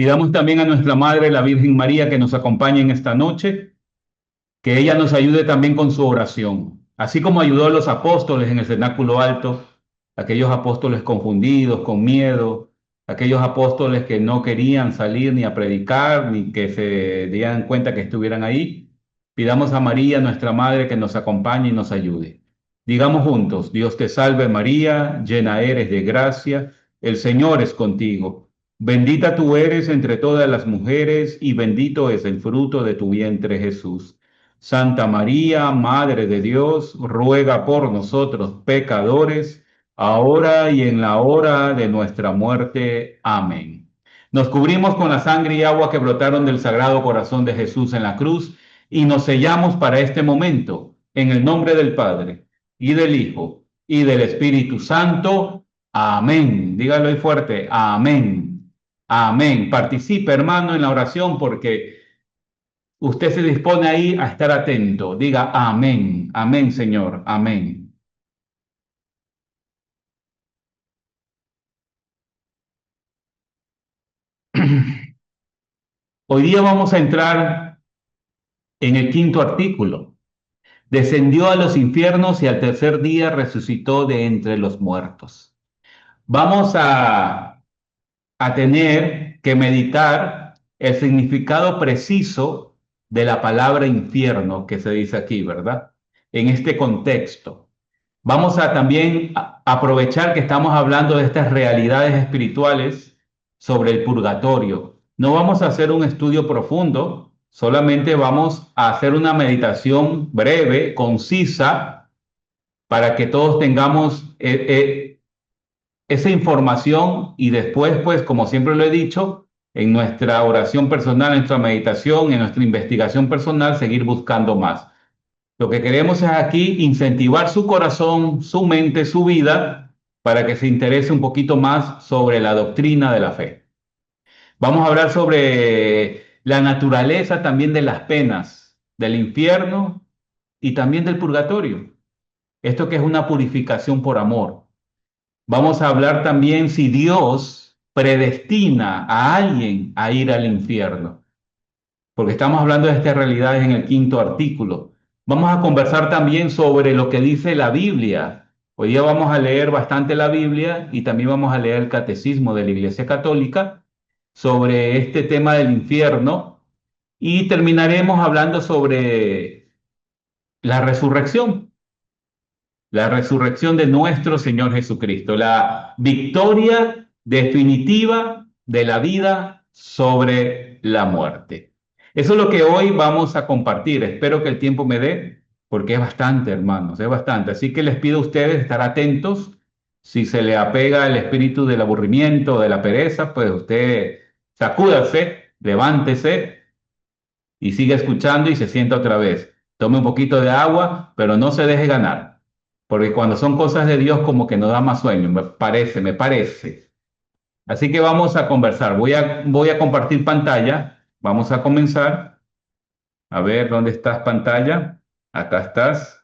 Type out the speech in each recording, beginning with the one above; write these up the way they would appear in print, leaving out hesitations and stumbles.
Pidamos también a nuestra Madre, la Virgen María, que nos acompañe en esta noche, que ella nos ayude también con su oración. Así como ayudó a los apóstoles en el cenáculo alto, aquellos apóstoles confundidos, con miedo, aquellos apóstoles que no querían salir ni a predicar, ni que se dieran cuenta que estuvieran ahí. Pidamos a María, nuestra Madre, que nos acompañe y nos ayude. Digamos juntos: Dios te salve María, llena eres de gracia, el Señor es contigo. Bendita tú eres entre todas las mujeres y bendito es el fruto de tu vientre Jesús. Santa María, Madre de Dios, ruega por nosotros pecadores, ahora y en la hora de nuestra muerte. Amén. Nos cubrimos con la sangre y agua que brotaron del Sagrado Corazón de Jesús en la cruz y nos sellamos para este momento, en el nombre del Padre, y del Hijo, y del Espíritu Santo. Amén. Dígalo ahí fuerte. Amén. Amén. Participe, hermano, en la oración porque usted se dispone ahí a estar atento. Diga amén. Amén, Señor. Amén. Hoy día vamos a entrar en el quinto artículo. Descendió a los infiernos y al tercer día resucitó de entre los muertos. Vamos a tener que meditar el significado preciso de la palabra infierno que se dice aquí, ¿verdad? En este contexto. Vamos a también aprovechar que estamos hablando de estas realidades espirituales sobre el purgatorio. No vamos a hacer un estudio profundo, solamente vamos a hacer una meditación breve, concisa, para que todos tengamos esa información y después, pues, como siempre lo he dicho, en nuestra oración personal, en nuestra meditación, en nuestra investigación personal, seguir buscando más. Lo que queremos es aquí incentivar su corazón, su mente, su vida, para que se interese un poquito más sobre la doctrina de la fe. Vamos a hablar sobre la naturaleza también de las penas, del infierno y también del purgatorio. Esto que es una purificación por amor. Vamos a hablar también si Dios predestina a alguien a ir al infierno, porque estamos hablando de estas realidades en el quinto artículo. Vamos a conversar también sobre lo que dice la Biblia. Hoy día vamos a leer bastante la Biblia y también vamos a leer el Catecismo de la Iglesia Católica sobre este tema del infierno y terminaremos hablando sobre la resurrección de nuestro Señor Jesucristo, la victoria definitiva de la vida sobre la muerte. Eso es lo que hoy vamos a compartir. Espero que el tiempo me dé, porque es bastante, hermanos, es bastante. Así que les pido a ustedes estar atentos. Si se le apega el espíritu del aburrimiento, de la pereza, pues usted sacúdase, levántese y sigue escuchando y se sienta otra vez. Tome un poquito de agua, pero no se deje ganar, porque cuando son cosas de Dios como que nos da más sueño, me parece, me parece. Así que vamos a conversar. Voy a compartir pantalla. Vamos a comenzar. A ver, ¿dónde estás pantalla? Acá estás.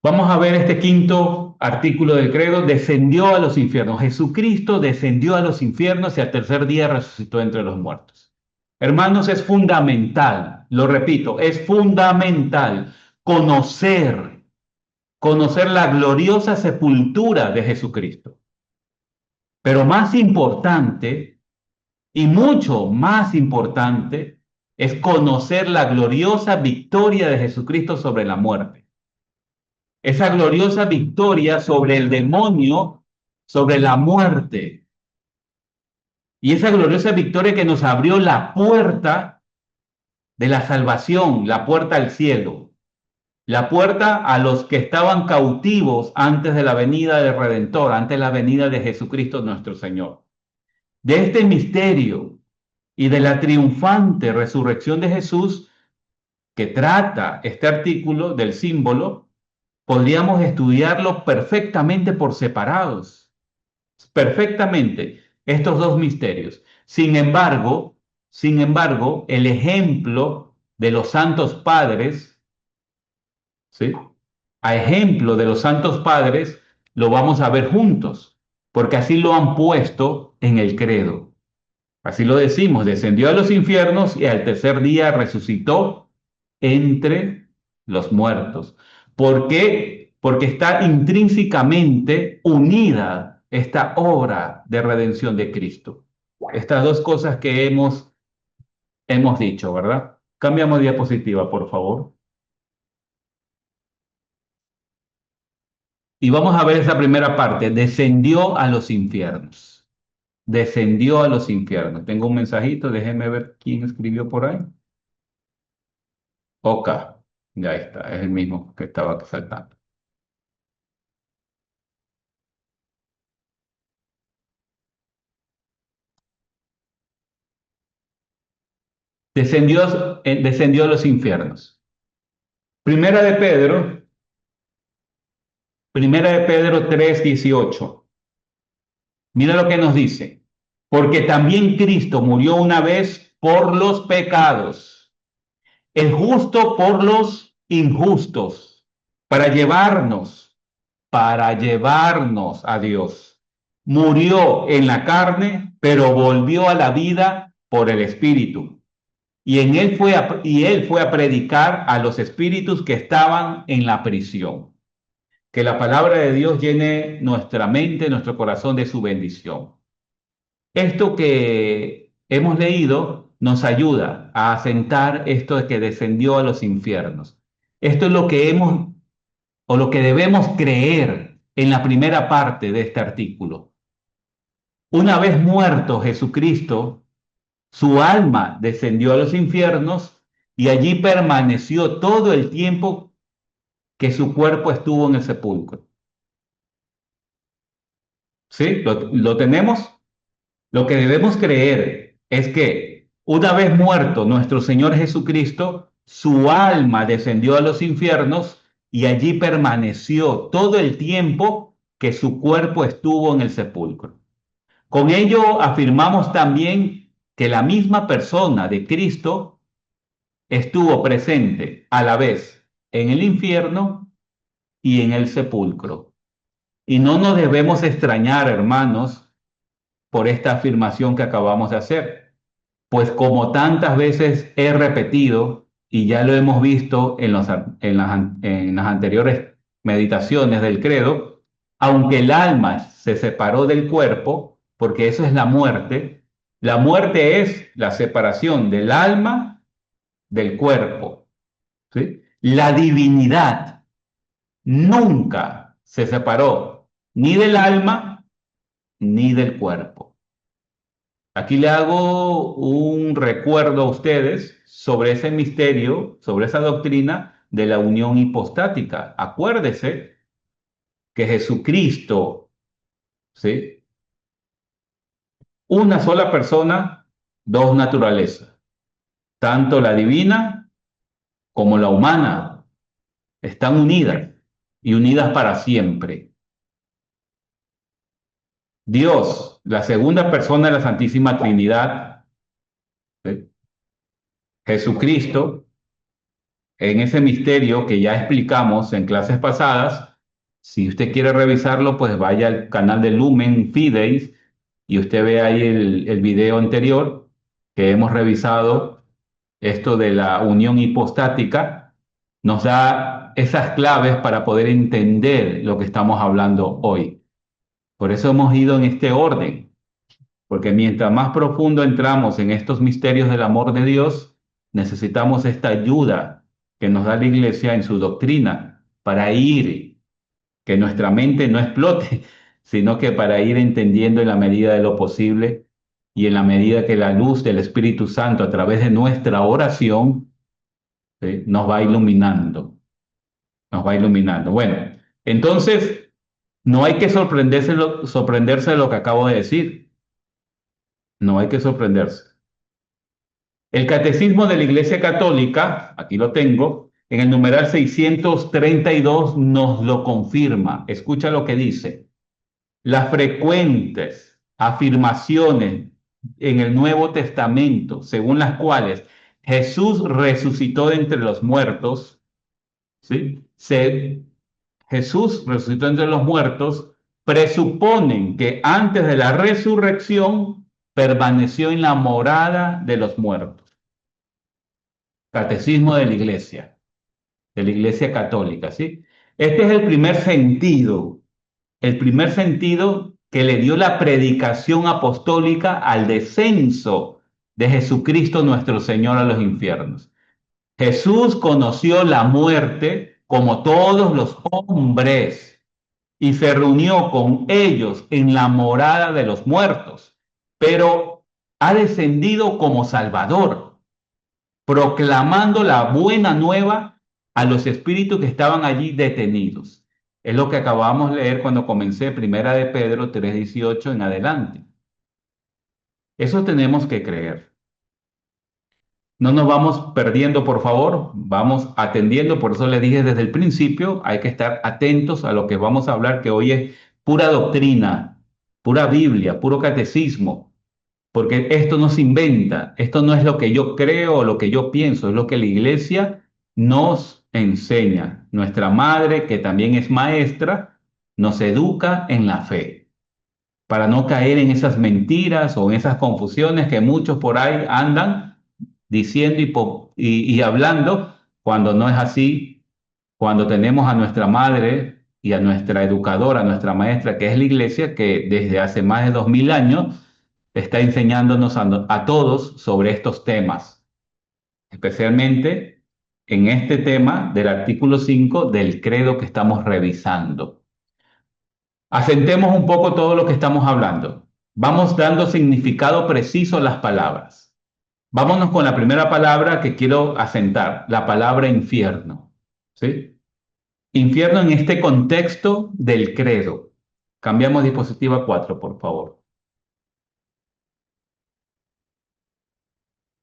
Vamos a ver este quinto artículo del credo. Descendió a los infiernos. Jesucristo descendió a los infiernos y al tercer día resucitó entre los muertos. Hermanos, es fundamental, lo repito, es fundamental conocer la gloriosa sepultura de Jesucristo. Pero más importante, y mucho más importante, es conocer la gloriosa victoria de Jesucristo sobre la muerte. Esa gloriosa victoria sobre el demonio, sobre la muerte. Y esa gloriosa victoria que nos abrió la puerta de la salvación, la puerta al cielo, la puerta a los que estaban cautivos antes de la venida del Redentor, antes de la venida de Jesucristo nuestro Señor. De este misterio y de la triunfante resurrección de Jesús que trata este artículo del símbolo, podríamos estudiarlo perfectamente por separados, perfectamente estos dos misterios. Sin embargo, el ejemplo de los santos padres, ¿sí? A ejemplo de los santos padres, lo vamos a ver juntos, porque así lo han puesto en el credo. Así lo decimos, descendió a los infiernos y al tercer día resucitó entre los muertos. ¿Por qué? Porque está intrínsecamente unida esta obra de redención de Cristo. Estas dos cosas que hemos dicho, ¿verdad? Cambiamos diapositiva, por favor. Y vamos a ver esa primera parte. Descendió a los infiernos. Descendió a los infiernos. Tengo un mensajito, déjeme ver quién escribió por ahí. Oca, ya está, es el mismo que estaba saltando. Descendió a los infiernos. Primera de Pedro, Primera de Pedro 3:18. Mira lo que nos dice. Porque también Cristo murió una vez por los pecados, el justo por los injustos, para llevarnos a Dios. Murió en la carne, pero volvió a la vida por el Espíritu. Y él fue a predicar a los espíritus que estaban en la prisión. Que la palabra de Dios llene nuestra mente, nuestro corazón de su bendición. Esto que hemos leído nos ayuda a asentar esto de que descendió a los infiernos. Esto es lo que hemos o lo que debemos creer en la primera parte de este artículo. Una vez muerto Jesucristo, su alma descendió a los infiernos y allí permaneció todo el tiempo que su cuerpo estuvo en el sepulcro. ¿Sí? ¿Lo tenemos? Lo que debemos creer es que una vez muerto nuestro Señor Jesucristo, su alma descendió a los infiernos y allí permaneció todo el tiempo que su cuerpo estuvo en el sepulcro. Con ello afirmamos también que la misma persona de Cristo estuvo presente a la vez en el infierno y en el sepulcro. Y no nos debemos extrañar, hermanos, por esta afirmación que acabamos de hacer, pues como tantas veces he repetido y ya lo hemos visto en las anteriores meditaciones del credo, aunque el alma se separó del cuerpo, porque eso es la muerte es la separación del alma del cuerpo, ¿sí? La divinidad nunca se separó ni del alma ni del cuerpo. Aquí le hago un recuerdo a ustedes sobre ese misterio, sobre esa doctrina de la unión hipostática. Acuérdese que Jesucristo, ¿sí? Una sola persona, dos naturalezas, tanto la divina como la humana, están unidas y unidas para siempre. Dios, la segunda persona de la Santísima Trinidad, ¿sí? Jesucristo, en ese misterio que ya explicamos en clases pasadas, si usted quiere revisarlo, pues vaya al canal de Lumen Fideis y usted ve ahí el video anterior que hemos revisado, esto de la unión hipostática, nos da esas claves para poder entender lo que estamos hablando hoy. Por eso hemos ido en este orden, porque mientras más profundo entramos en estos misterios del amor de Dios, necesitamos esta ayuda que nos da la Iglesia en su doctrina para ir, que nuestra mente no explote, sino que para ir entendiendo en la medida de lo posible y en la medida que la luz del Espíritu Santo a través de nuestra oración, ¿sí? Nos va iluminando, nos va iluminando. Bueno, entonces no hay que sorprenderse de lo que acabo de decir, no hay que sorprenderse. El Catecismo de la Iglesia Católica, aquí lo tengo, en el numeral 632 nos lo confirma. Escucha lo que dice. Las frecuentes afirmaciones en el Nuevo Testamento, según las cuales Jesús resucitó de entre los muertos, ¿sí? Jesús resucitó entre los muertos, presuponen que antes de la resurrección permaneció en la morada de los muertos. Catecismo de la Iglesia Católica, ¿sí? Este es el primer sentido que le dio la predicación apostólica al descenso de Jesucristo nuestro Señor a los infiernos. Jesús conoció la muerte como todos los hombres y se reunió con ellos en la morada de los muertos, pero ha descendido como Salvador, proclamando la buena nueva a los espíritus que estaban allí detenidos. Es lo que acabamos de leer cuando comencé Primera de Pedro 3:18 en adelante. Eso tenemos que creer. No nos vamos perdiendo, por favor, vamos atendiendo. Por eso les dije desde el principio, hay que estar atentos a lo que vamos a hablar, que hoy es pura doctrina, pura Biblia, puro catecismo, porque esto no se inventa, esto no es lo que yo creo o lo que yo pienso, es lo que la iglesia nos enseña. Nuestra madre, que también es maestra, nos educa en la fe, para no caer en esas mentiras o en esas confusiones que muchos por ahí andan diciendo y hablando cuando no es así, cuando tenemos a nuestra madre y a nuestra educadora, a nuestra maestra, que es la iglesia, que desde hace más de 2000 años está enseñándonos a todos sobre estos temas, especialmente en este tema del artículo 5 del credo que estamos revisando. Asentemos un poco todo lo que estamos hablando. Vamos dando significado preciso a las palabras. Vámonos con la primera palabra que quiero asentar, la palabra infierno. ¿Sí? Infierno en este contexto del credo. Cambiamos diapositiva 4, por favor.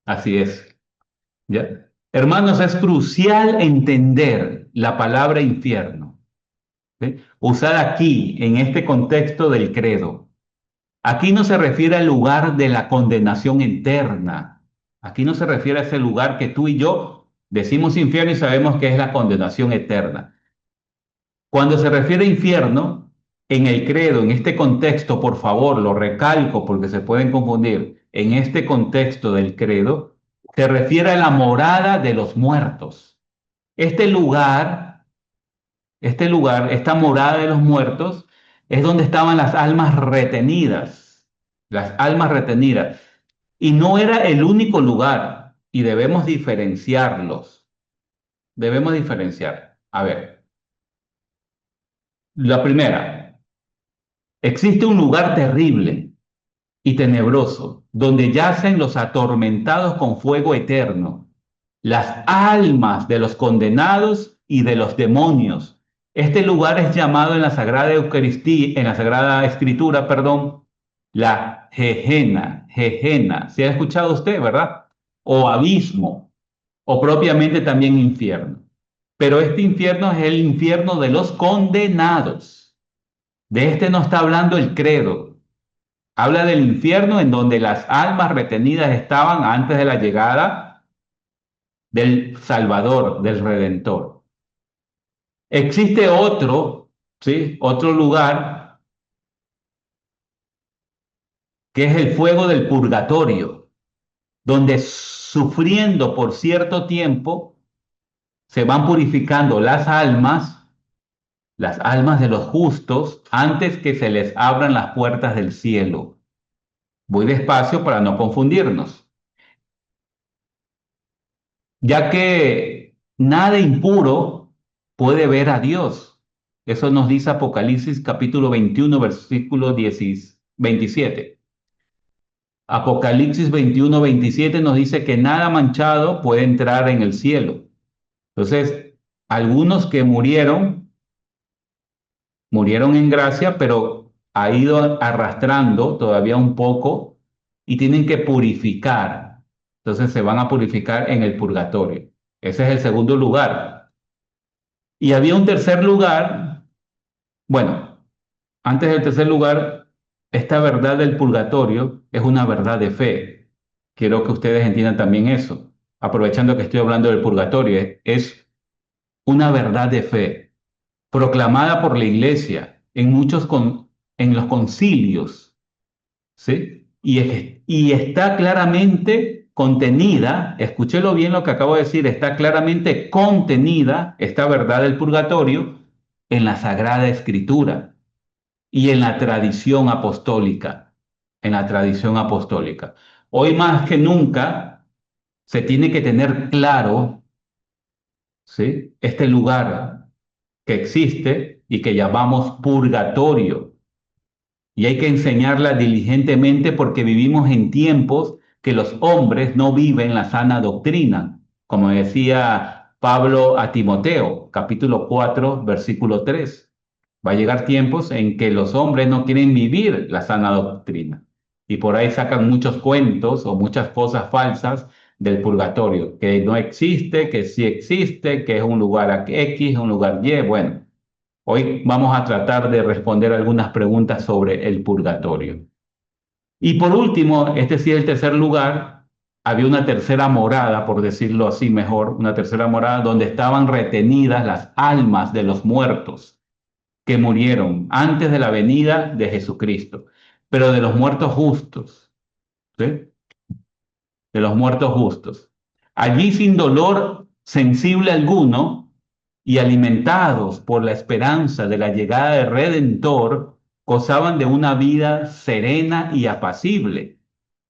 Así es. ¿Ya? Hermanos, es crucial entender la palabra infierno, ¿sí? Usada aquí, en este contexto del credo. Aquí no se refiere al lugar de la condenación eterna. Aquí no se refiere a ese lugar que tú y yo decimos infierno y sabemos que es la condenación eterna. Cuando se refiere a infierno, en el credo, en este contexto, por favor, lo recalco porque se pueden confundir, en este contexto del credo, se refiere a la morada de los muertos. Este lugar, esta morada de los muertos, es donde estaban las almas retenidas. Y no era el único lugar, y debemos diferenciarlos. Debemos diferenciar. A ver, la primera, existe un lugar terrible y tenebroso, donde yacen los atormentados con fuego eterno, las almas de los condenados y de los demonios. Este lugar es llamado en la Sagrada Eucaristía, en la Sagrada Escritura, perdón, la Gehenna. ¿Se ha escuchado usted, verdad? O abismo, o propiamente también infierno. Pero este infierno es el infierno de los condenados. De este no está hablando el credo. Habla del infierno en donde las almas retenidas estaban antes de la llegada del Salvador, del Redentor. Existe otro, ¿sí? Otro lugar que es el fuego del purgatorio, donde sufriendo por cierto tiempo se van purificando las almas de los justos, antes que se les abran las puertas del cielo. Voy despacio para no confundirnos, ya que nada impuro puede ver a Dios. Eso nos dice Apocalipsis capítulo 21, versículo 27. Apocalipsis 21, 27 nos dice que nada manchado puede entrar en el cielo. Entonces, algunos que murieron en gracia, pero ha ido arrastrando todavía un poco y tienen que purificar. Entonces se van a purificar en el purgatorio. Ese es el segundo lugar. Y había un tercer lugar. Bueno, antes del tercer lugar, esta verdad del purgatorio es una verdad de fe. Quiero que ustedes entiendan también eso. Aprovechando que estoy hablando del purgatorio, es una verdad de fe proclamada por la iglesia en los concilios, ¿sí? y está claramente contenida, escúchelo bien lo que acabo de decir, está claramente contenida esta verdad del purgatorio en la Sagrada Escritura y en la tradición apostólica, en la tradición apostólica. Hoy más que nunca se tiene que tener claro, ¿sí?, este lugar que existe y que llamamos purgatorio. Y hay que enseñarla diligentemente porque vivimos en tiempos que los hombres no viven la sana doctrina, como decía Pablo a Timoteo, capítulo 4, versículo 3. Va a llegar tiempos en que los hombres no quieren vivir la sana doctrina y por ahí sacan muchos cuentos o muchas cosas falsas del purgatorio, que no existe, que sí existe, que es un lugar X, un lugar Y. Bueno, hoy vamos a tratar de responder algunas preguntas sobre el purgatorio. Y por último, este sí es el tercer lugar, había una tercera morada, por decirlo así mejor, una tercera morada donde estaban retenidas las almas de los muertos que murieron antes de la venida de Jesucristo, pero de los muertos justos, ¿sí?, de los muertos justos. Allí sin dolor sensible alguno y alimentados por la esperanza de la llegada del Redentor, gozaban de una vida serena y apacible.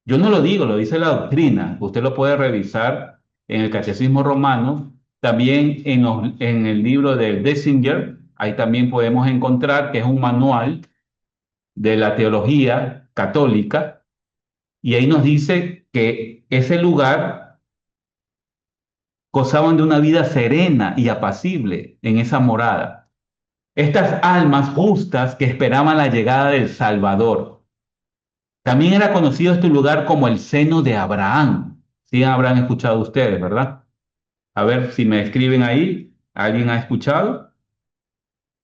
Yo no lo digo, lo dice la doctrina. Usted lo puede revisar en el Catecismo Romano, también en el libro de Dessinger. Ahí también podemos encontrar que es un manual de la teología católica y ahí nos dice que ese lugar gozaban de una vida serena y apacible en esa morada. Estas almas justas que esperaban la llegada del Salvador. También era conocido este lugar como el seno de Abraham. Sí habrán escuchado ustedes, ¿verdad? A ver si me escriben ahí. ¿Alguien ha escuchado?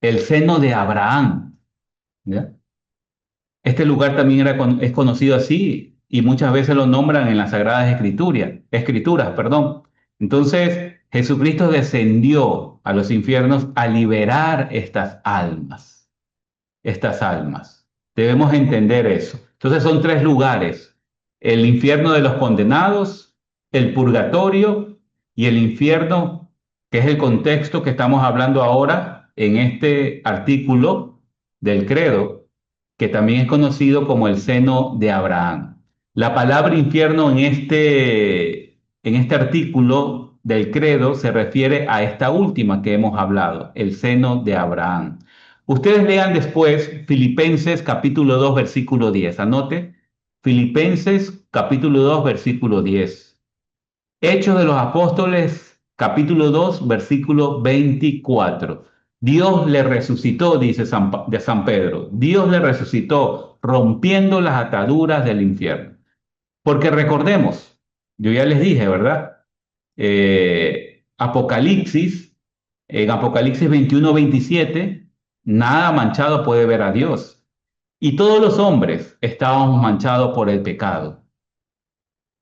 El seno de Abraham. ¿Ya? Este lugar también es conocido así y muchas veces lo nombran en las Sagradas Escrituras, perdón. Entonces, Jesucristo descendió a los infiernos a liberar estas almas, estas almas. Debemos entender eso. Entonces son tres lugares: el infierno de los condenados, el purgatorio y el infierno, que es el contexto que estamos hablando ahora en este artículo del credo, que también es conocido como el seno de Abraham. La palabra infierno en este artículo del credo se refiere a esta última que hemos hablado, el seno de Abraham. Ustedes lean después Filipenses capítulo 2 versículo 10. Anote, Filipenses capítulo 2 versículo 10. Hechos de los Apóstoles capítulo 2 versículo 24. Dios le resucitó, dice de San Pedro. Dios le resucitó rompiendo las ataduras del infierno. Porque recordemos, yo ya les dije, ¿verdad? Apocalipsis, en Apocalipsis 21-27, nada manchado puede ver a Dios. Y todos los hombres estábamos manchados por el pecado.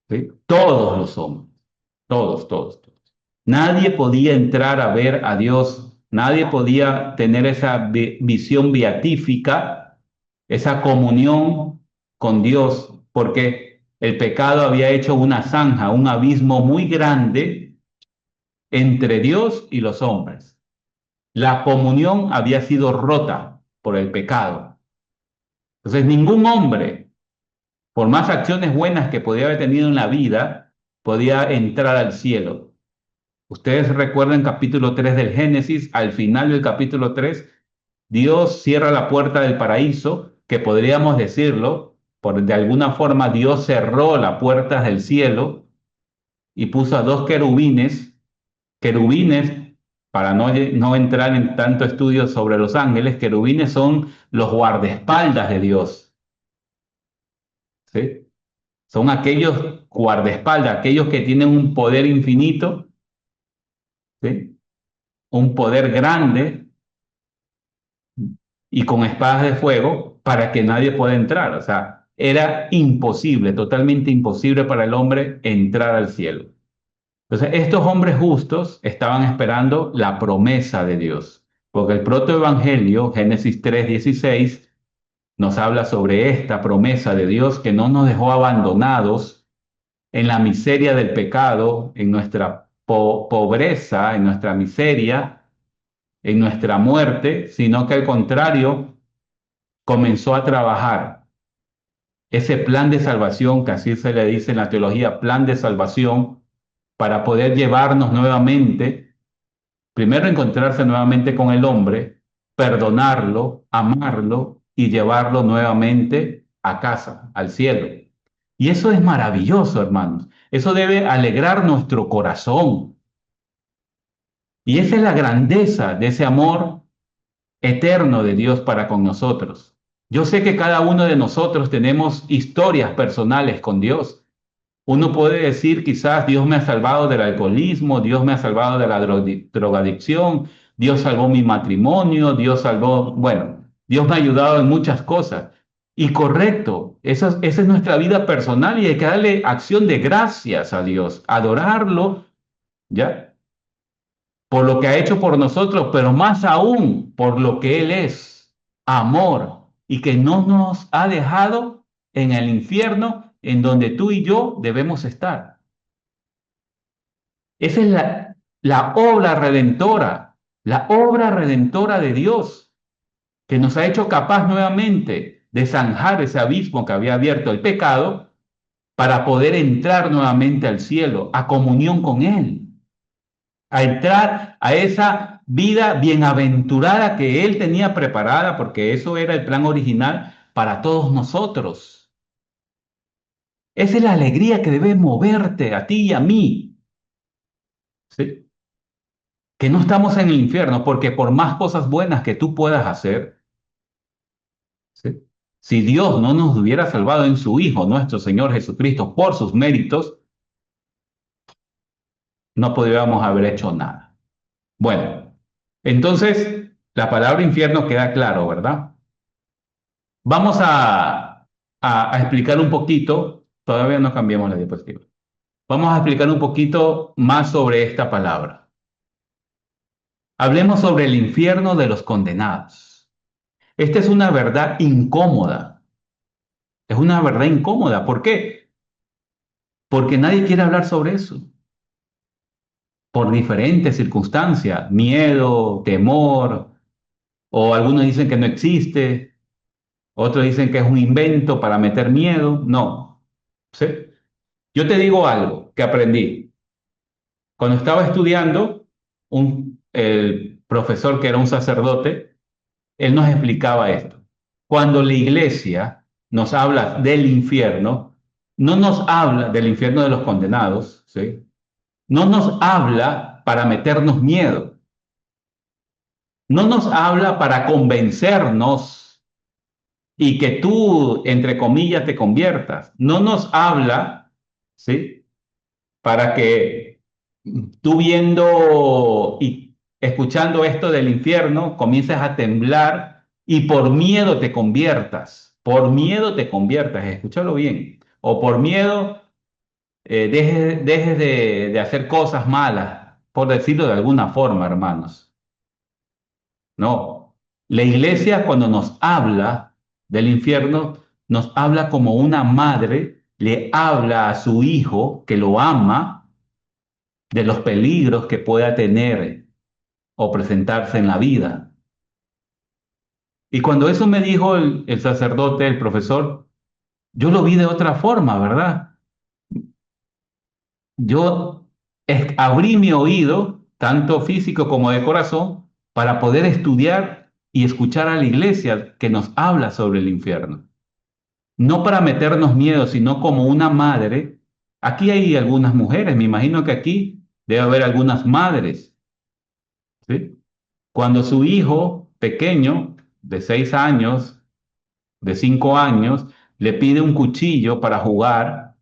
¿Sí? Todos los hombres, todos. Nadie podía entrar a ver a Dios, nadie podía tener esa visión beatífica, esa comunión con Dios, porque el pecado había hecho una zanja, un abismo muy grande entre Dios y los hombres. La comunión había sido rota por el pecado. Entonces ningún hombre, por más acciones buenas que podía haber tenido en la vida, podía entrar al cielo. Ustedes recuerdan capítulo 3 del Génesis, al final del capítulo 3, Dios cierra la puerta del paraíso, que podríamos decirlo, de alguna forma Dios cerró las puertas del cielo y puso a dos querubines, para no entrar en tanto estudio sobre los ángeles, querubines son los guardaespaldas de Dios, ¿sí? Son aquellos guardaespaldas, aquellos que tienen un poder infinito, ¿sí?, un poder grande y con espadas de fuego para que nadie pueda entrar. O sea, era imposible, totalmente imposible para el hombre entrar al cielo. Entonces, estos hombres justos estaban esperando la promesa de Dios, porque el protoevangelio, Génesis 3:16, nos habla sobre esta promesa de Dios que no nos dejó abandonados en la miseria del pecado, en nuestra pobreza, en nuestra miseria, en nuestra muerte, sino que al contrario, comenzó a trabajar ese plan de salvación, que así se le dice en la teología, plan de salvación, para poder llevarnos nuevamente, primero encontrarse nuevamente con el hombre, perdonarlo, amarlo y llevarlo nuevamente a casa, al cielo. Y eso es maravilloso, hermanos. Eso debe alegrar nuestro corazón. Y esa es la grandeza de ese amor eterno de Dios para con nosotros. Yo sé que cada uno de nosotros tenemos historias personales con Dios. Uno puede decir quizás Dios me ha salvado del alcoholismo, Dios me ha salvado de la drogadicción, Dios salvó mi matrimonio, Dios salvó, bueno, Dios me ha ayudado en muchas cosas. Y correcto, esa es nuestra vida personal y hay que darle acción de gracias a Dios, adorarlo, ¿ya? Por lo que ha hecho por nosotros, pero más aún por lo que Él es, amor, y que no nos ha dejado en el infierno en donde tú y yo debemos estar. Esa es la obra redentora de Dios, que nos ha hecho capaz nuevamente de zanjar ese abismo que había abierto el pecado para poder entrar nuevamente al cielo, a comunión con Él, a entrar a esa vida bienaventurada que Él tenía preparada, porque eso era el plan original para todos nosotros. Esa es la alegría que debe moverte a ti y a mí, ¿sí? Que no estamos en el infierno, porque por más cosas buenas que tú puedas hacer, ¿sí? Si Dios no nos hubiera salvado en su Hijo, nuestro Señor Jesucristo, por sus méritos, no podríamos haber hecho nada. Bueno, entonces la palabra infierno queda claro, ¿verdad? Vamos a explicar un poquito, todavía no cambiamos la diapositiva. Vamos a explicar un poquito más sobre esta palabra. Hablemos sobre el infierno de los condenados. Esta es una verdad incómoda. Es una verdad incómoda. ¿Por qué? Porque nadie quiere hablar sobre eso. Por diferentes circunstancias, miedo, temor, o algunos dicen que no existe, otros dicen que es un invento para meter miedo. No. ¿Sí? Yo te digo algo que aprendí. Cuando estaba estudiando, el profesor que era un sacerdote, él nos explicaba esto. Cuando la iglesia nos habla del infierno, no nos habla del infierno de los condenados, ¿sí? No nos habla para meternos miedo, no nos habla para convencernos y que tú, entre comillas, te conviertas. No nos habla, ¿sí? Para que tú viendo y escuchando esto del infierno comiences a temblar y por miedo te conviertas. Por miedo te conviertas, escúchalo bien. O por miedo dejes de hacer cosas malas, por decirlo de alguna forma, hermanos. No. La iglesia cuando nos habla del infierno, nos habla como una madre le habla a su hijo que lo ama de los peligros que pueda tener o presentarse en la vida. Y cuando eso me dijo el sacerdote, el profesor, yo lo vi de otra forma, ¿verdad? Yo abrí mi oído, tanto físico como de corazón, para poder estudiar y escuchar a la iglesia que nos habla sobre el infierno. No para meternos miedo, sino como una madre. Aquí hay algunas mujeres, me imagino que aquí debe haber algunas madres, ¿sí? Cuando su hijo pequeño, de 6 años, de 5 años, le pide un cuchillo para jugar,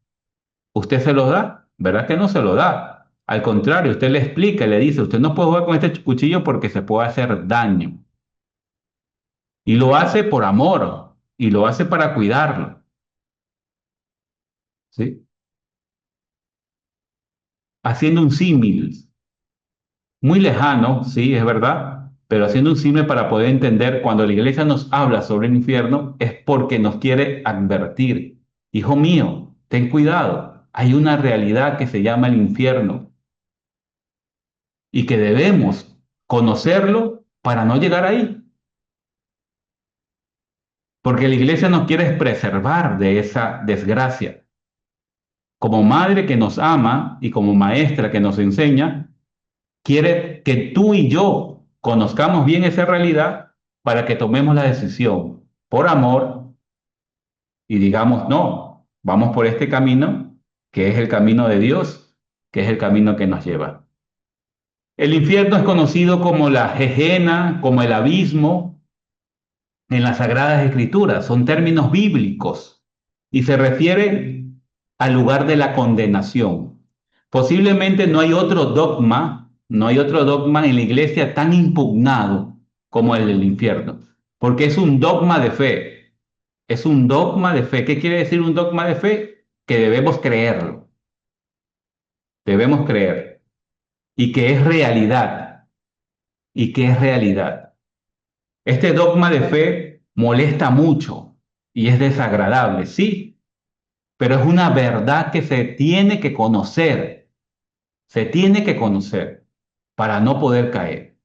¿usted se lo da? ¿Verdad que no se lo da? Al contrario, usted le explica, le dice, usted no puede jugar con este cuchillo porque se puede hacer daño. Y lo hace por amor, y lo hace para cuidarlo, ¿sí? Haciendo un símil, muy lejano, sí, es verdad, pero haciendo un símil para poder entender, cuando la iglesia nos habla sobre el infierno, es porque nos quiere advertir, hijo mío, ten cuidado, hay una realidad que se llama el infierno y que debemos conocerlo para no llegar ahí, porque la iglesia nos quiere preservar de esa desgracia. Como madre que nos ama y como maestra que nos enseña, quiere que tú y yo conozcamos bien esa realidad para que tomemos la decisión por amor y digamos, no, vamos por este camino, que es el camino de Dios, que es el camino que nos lleva. El infierno es conocido como la Gehenna, como el abismo en las Sagradas Escrituras. Son términos bíblicos y se refiere al lugar de la condenación. Posiblemente no hay otro dogma, no hay otro dogma en la iglesia tan impugnado como el del infierno, porque es un dogma de fe. Es un dogma de fe. ¿Qué quiere decir un dogma de fe? Que debemos creerlo, debemos creer, y que es realidad, y que es realidad. Este dogma de fe molesta mucho y es desagradable, sí, pero es una verdad que se tiene que conocer para no poder caer.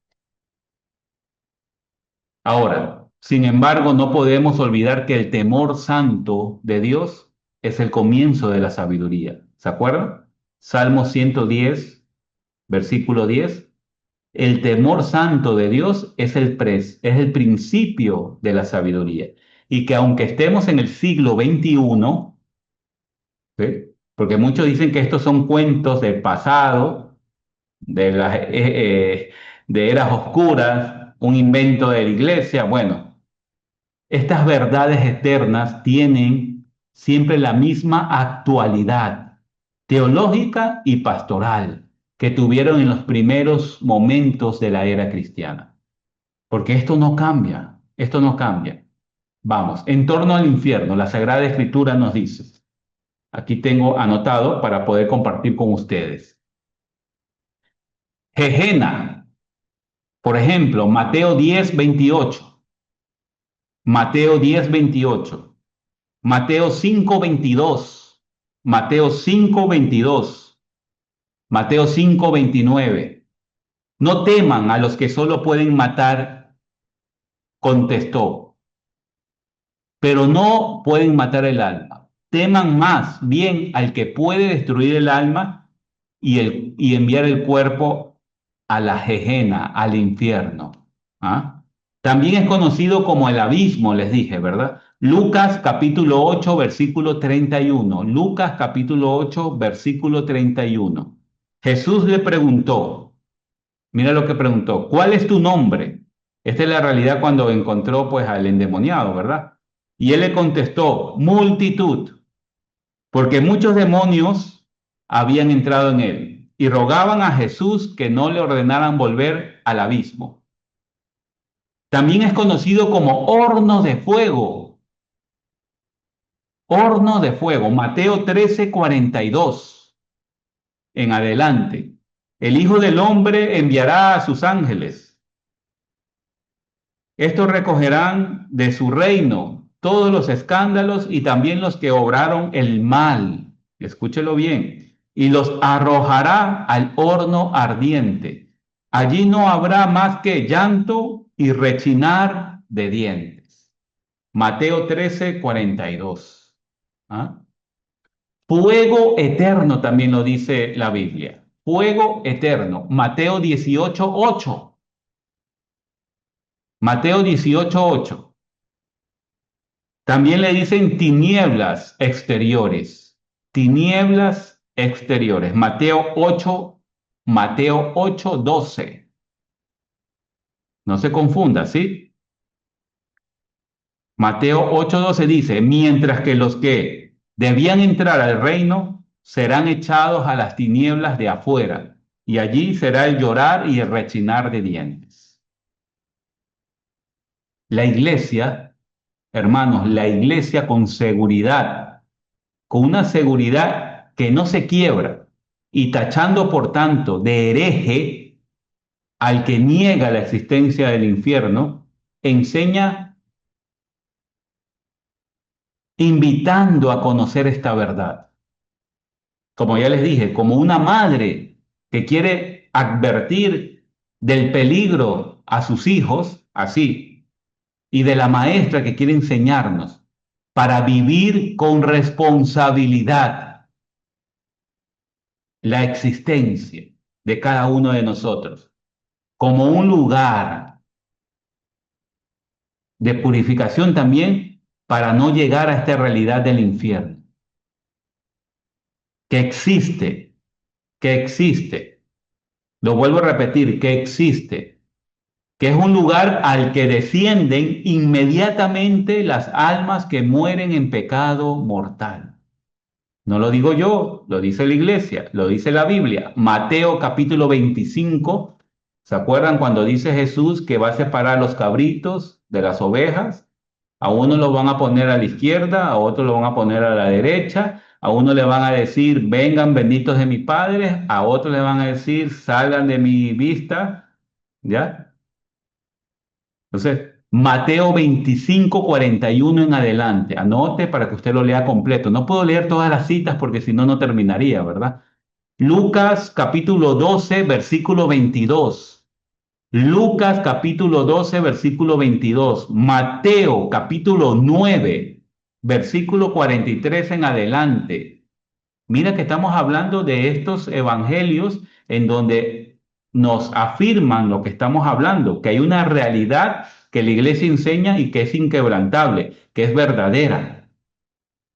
Ahora, sin embargo, no podemos olvidar que el temor santo de Dios es el comienzo de la sabiduría. ¿Se acuerdan? Salmo 110, versículo 10. El temor santo de Dios es el principio de la sabiduría. Y que aunque estemos en el siglo XXI, ¿sí? Porque muchos dicen que estos son cuentos del pasado, de eras oscuras, un invento de la iglesia. Bueno, estas verdades eternas tienen siempre la misma actualidad teológica y pastoral que tuvieron en los primeros momentos de la era cristiana. Porque esto no cambia, esto no cambia. Vamos, en torno al infierno, la Sagrada Escritura nos dice, aquí tengo anotado para poder compartir con ustedes. Gehenna, por ejemplo, Mateo 10:28, Mateo 10:28, Mateo 5:22, Mateo 5:22, Mateo 5:29. No teman a los que solo pueden matar, contestó, pero no pueden matar el alma. Teman más bien al que puede destruir el alma y enviar el cuerpo a la Gehenna, al infierno. ¿Ah? También es conocido como el abismo, les dije, ¿verdad? Lucas capítulo 8, versículo 31. Lucas capítulo 8, versículo 31. Jesús le preguntó, mira lo que preguntó, ¿cuál es tu nombre? Esta es la realidad cuando encontró pues al endemoniado, ¿verdad? Y él le contestó, multitud, porque muchos demonios habían entrado en él y rogaban a Jesús que no le ordenaran volver al abismo. También es conocido como horno de fuego, horno de fuego, Mateo 13:42 en adelante. El Hijo del Hombre enviará a sus ángeles. Estos recogerán de su reino todos los escándalos y también los que obraron el mal. Escúchelo bien. Y los arrojará al horno ardiente. Allí no habrá más que llanto y rechinar de dientes. Mateo 13:42. ¿Ah? Fuego eterno también lo dice la Biblia. Fuego eterno. Mateo 18:8. Mateo 18:8. También le dicen tinieblas exteriores. Tinieblas exteriores. Mateo 8:12. No se confunda, ¿sí? Mateo 8:12 dice, mientras que los que debían entrar al reino serán echados a las tinieblas de afuera, y allí será el llorar y el rechinar de dientes. La iglesia, hermanos, la iglesia con seguridad, con una seguridad que no se quiebra, y tachando por tanto de hereje al que niega la existencia del infierno, enseña invitando a conocer esta verdad. Como ya les dije, como una madre que quiere advertir del peligro a sus hijos, así, y de la maestra que quiere enseñarnos para vivir con responsabilidad la existencia de cada uno de nosotros, como un lugar de purificación también para no llegar a esta realidad del infierno, que existe, que existe, lo vuelvo a repetir, que es un lugar al que descienden inmediatamente las almas que mueren en pecado mortal. No lo digo yo, lo dice la iglesia, lo dice la Biblia. Mateo capítulo 25, ¿se acuerdan cuando dice Jesús que va a separar los cabritos de las ovejas? A uno lo van a poner a la izquierda, a otro lo van a poner a la derecha, a uno le van a decir, vengan benditos de mi Padre, a otro le van a decir, salgan de mi vista, ¿ya? Entonces, Mateo 25, 41 en adelante. Anote para que usted lo lea completo. No puedo leer todas las citas porque si no, no terminaría, ¿verdad? Lucas capítulo 12, versículo 22. Lucas capítulo 12, versículo 22. Mateo capítulo 9, versículo 43 en adelante. Mira que estamos hablando de estos evangelios en donde nos afirman lo que estamos hablando, que hay una realidad que la iglesia enseña y que es inquebrantable, que es verdadera.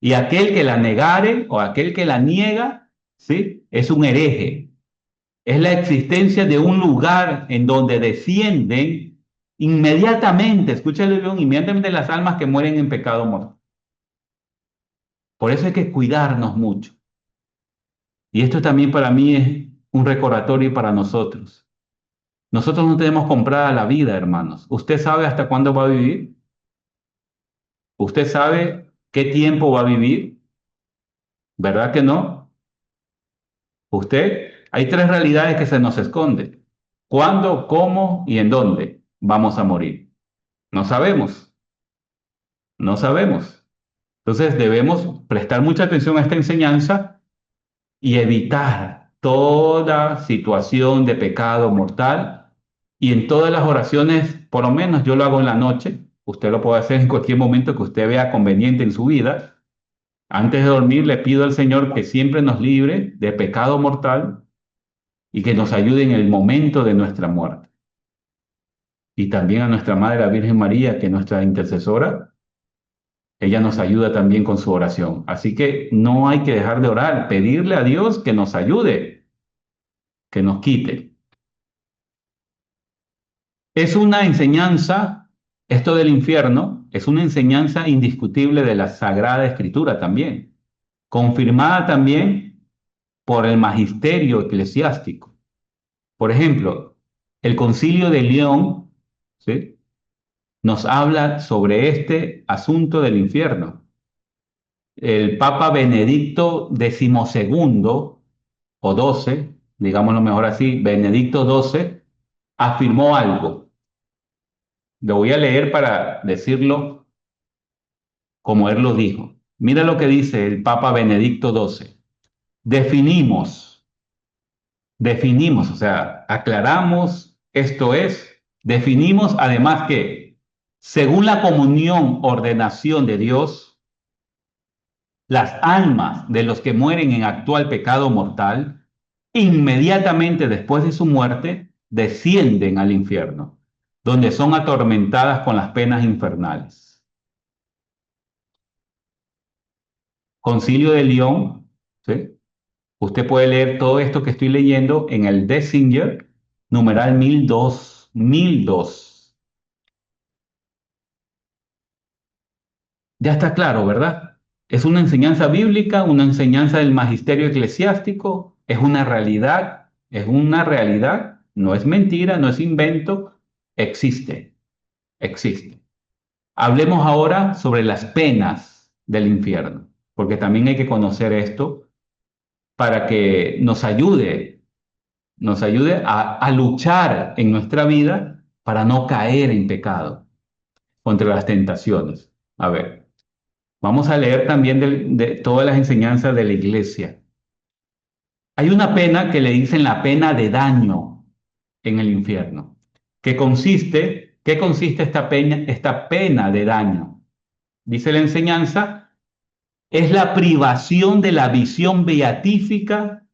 Y aquel que la negare o aquel que la niega, ¿sí? Es un hereje. Es la existencia de un lugar en donde descienden inmediatamente, escúchale bien, inmediatamente las almas que mueren en pecado mortal. Por eso hay que cuidarnos mucho. Y esto también para mí es un recordatorio para nosotros. Nosotros no tenemos comprada la vida, hermanos. ¿Usted sabe hasta cuándo va a vivir? ¿Usted sabe qué tiempo va a vivir? ¿Verdad que no? Usted, hay tres realidades que se nos esconden. ¿Cuándo, cómo y en dónde vamos a morir? No sabemos, no sabemos. Entonces debemos prestar mucha atención a esta enseñanza y evitar toda situación de pecado mortal. Y en todas las oraciones, por lo menos yo lo hago en la noche, usted lo puede hacer en cualquier momento que usted vea conveniente en su vida. Antes de dormir le pido al Señor que siempre nos libre de pecado mortal y que nos ayude en el momento de nuestra muerte. Y también a nuestra Madre, la Virgen María, que es nuestra intercesora, ella nos ayuda también con su oración. Así que no hay que dejar de orar, pedirle a Dios que nos ayude, que nos quite. Es una enseñanza, esto del infierno, es una enseñanza indiscutible de la Sagrada Escritura también, confirmada también por el magisterio eclesiástico. Por ejemplo, el Concilio de León, ¿sí?, nos habla sobre este asunto del infierno. El Papa Benedicto XII o XII, digámoslo mejor así, Benedicto XII, afirmó algo. Lo voy a leer para decirlo como él lo dijo. Mira lo que dice el Papa Benedicto XII. Definimos, definimos, o sea, aclaramos, esto es, definimos además que, según la comunión, ordenación de Dios, las almas de los que mueren en actual pecado mortal, inmediatamente después de su muerte, descienden al infierno, donde son atormentadas con las penas infernales. Concilio de León, ¿sí? Usted puede leer todo esto que estoy leyendo en el Dessinger, numeral 1002. 1002. Ya está claro, ¿verdad? Es una enseñanza bíblica, una enseñanza del magisterio eclesiástico, es una realidad, no es mentira, no es invento, existe, existe. Hablemos ahora sobre las penas del infierno, porque también hay que conocer esto para que nos ayude nos ayude a luchar en nuestra vida para no caer en pecado contra las tentaciones. A ver, vamos a leer también de todas las enseñanzas de la iglesia. Hay una pena que le dicen la pena de daño en el infierno. ¿Qué consiste esta pena de daño? Dice la enseñanza, es la privación de la visión beatífica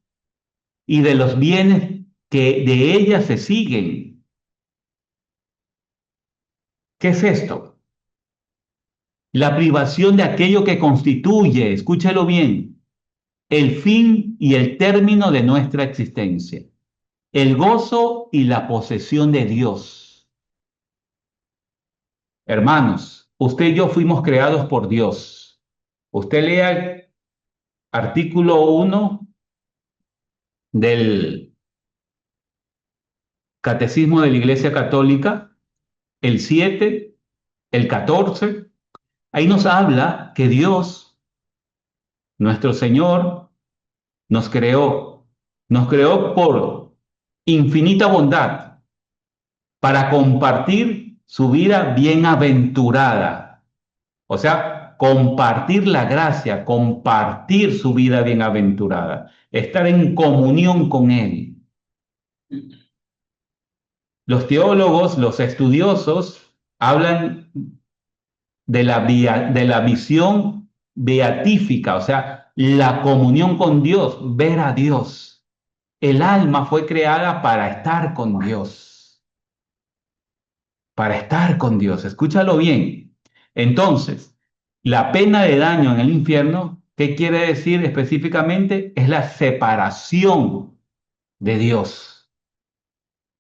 y de los bienes que de ella se siguen. ¿Qué es esto? La privación de aquello que constituye, escúchalo bien, el fin y el término de nuestra existencia, el gozo y la posesión de Dios. Hermanos, usted y yo fuimos creados por Dios. Usted lea el artículo 1 del Catecismo de la Iglesia Católica, el 7, el 14. Ahí nos habla que Dios, nuestro Señor, nos creó por infinita bondad para compartir su vida bienaventurada. O sea, compartir la gracia, compartir su vida bienaventurada, estar en comunión con Él. Los teólogos, los estudiosos, hablan de la visión beatífica, o sea, la comunión con Dios, ver a Dios. El alma fue creada para estar con Dios, para estar con Dios. Escúchalo bien. Entonces, la pena de daño en el infierno, ¿qué quiere decir específicamente? Es la separación de Dios.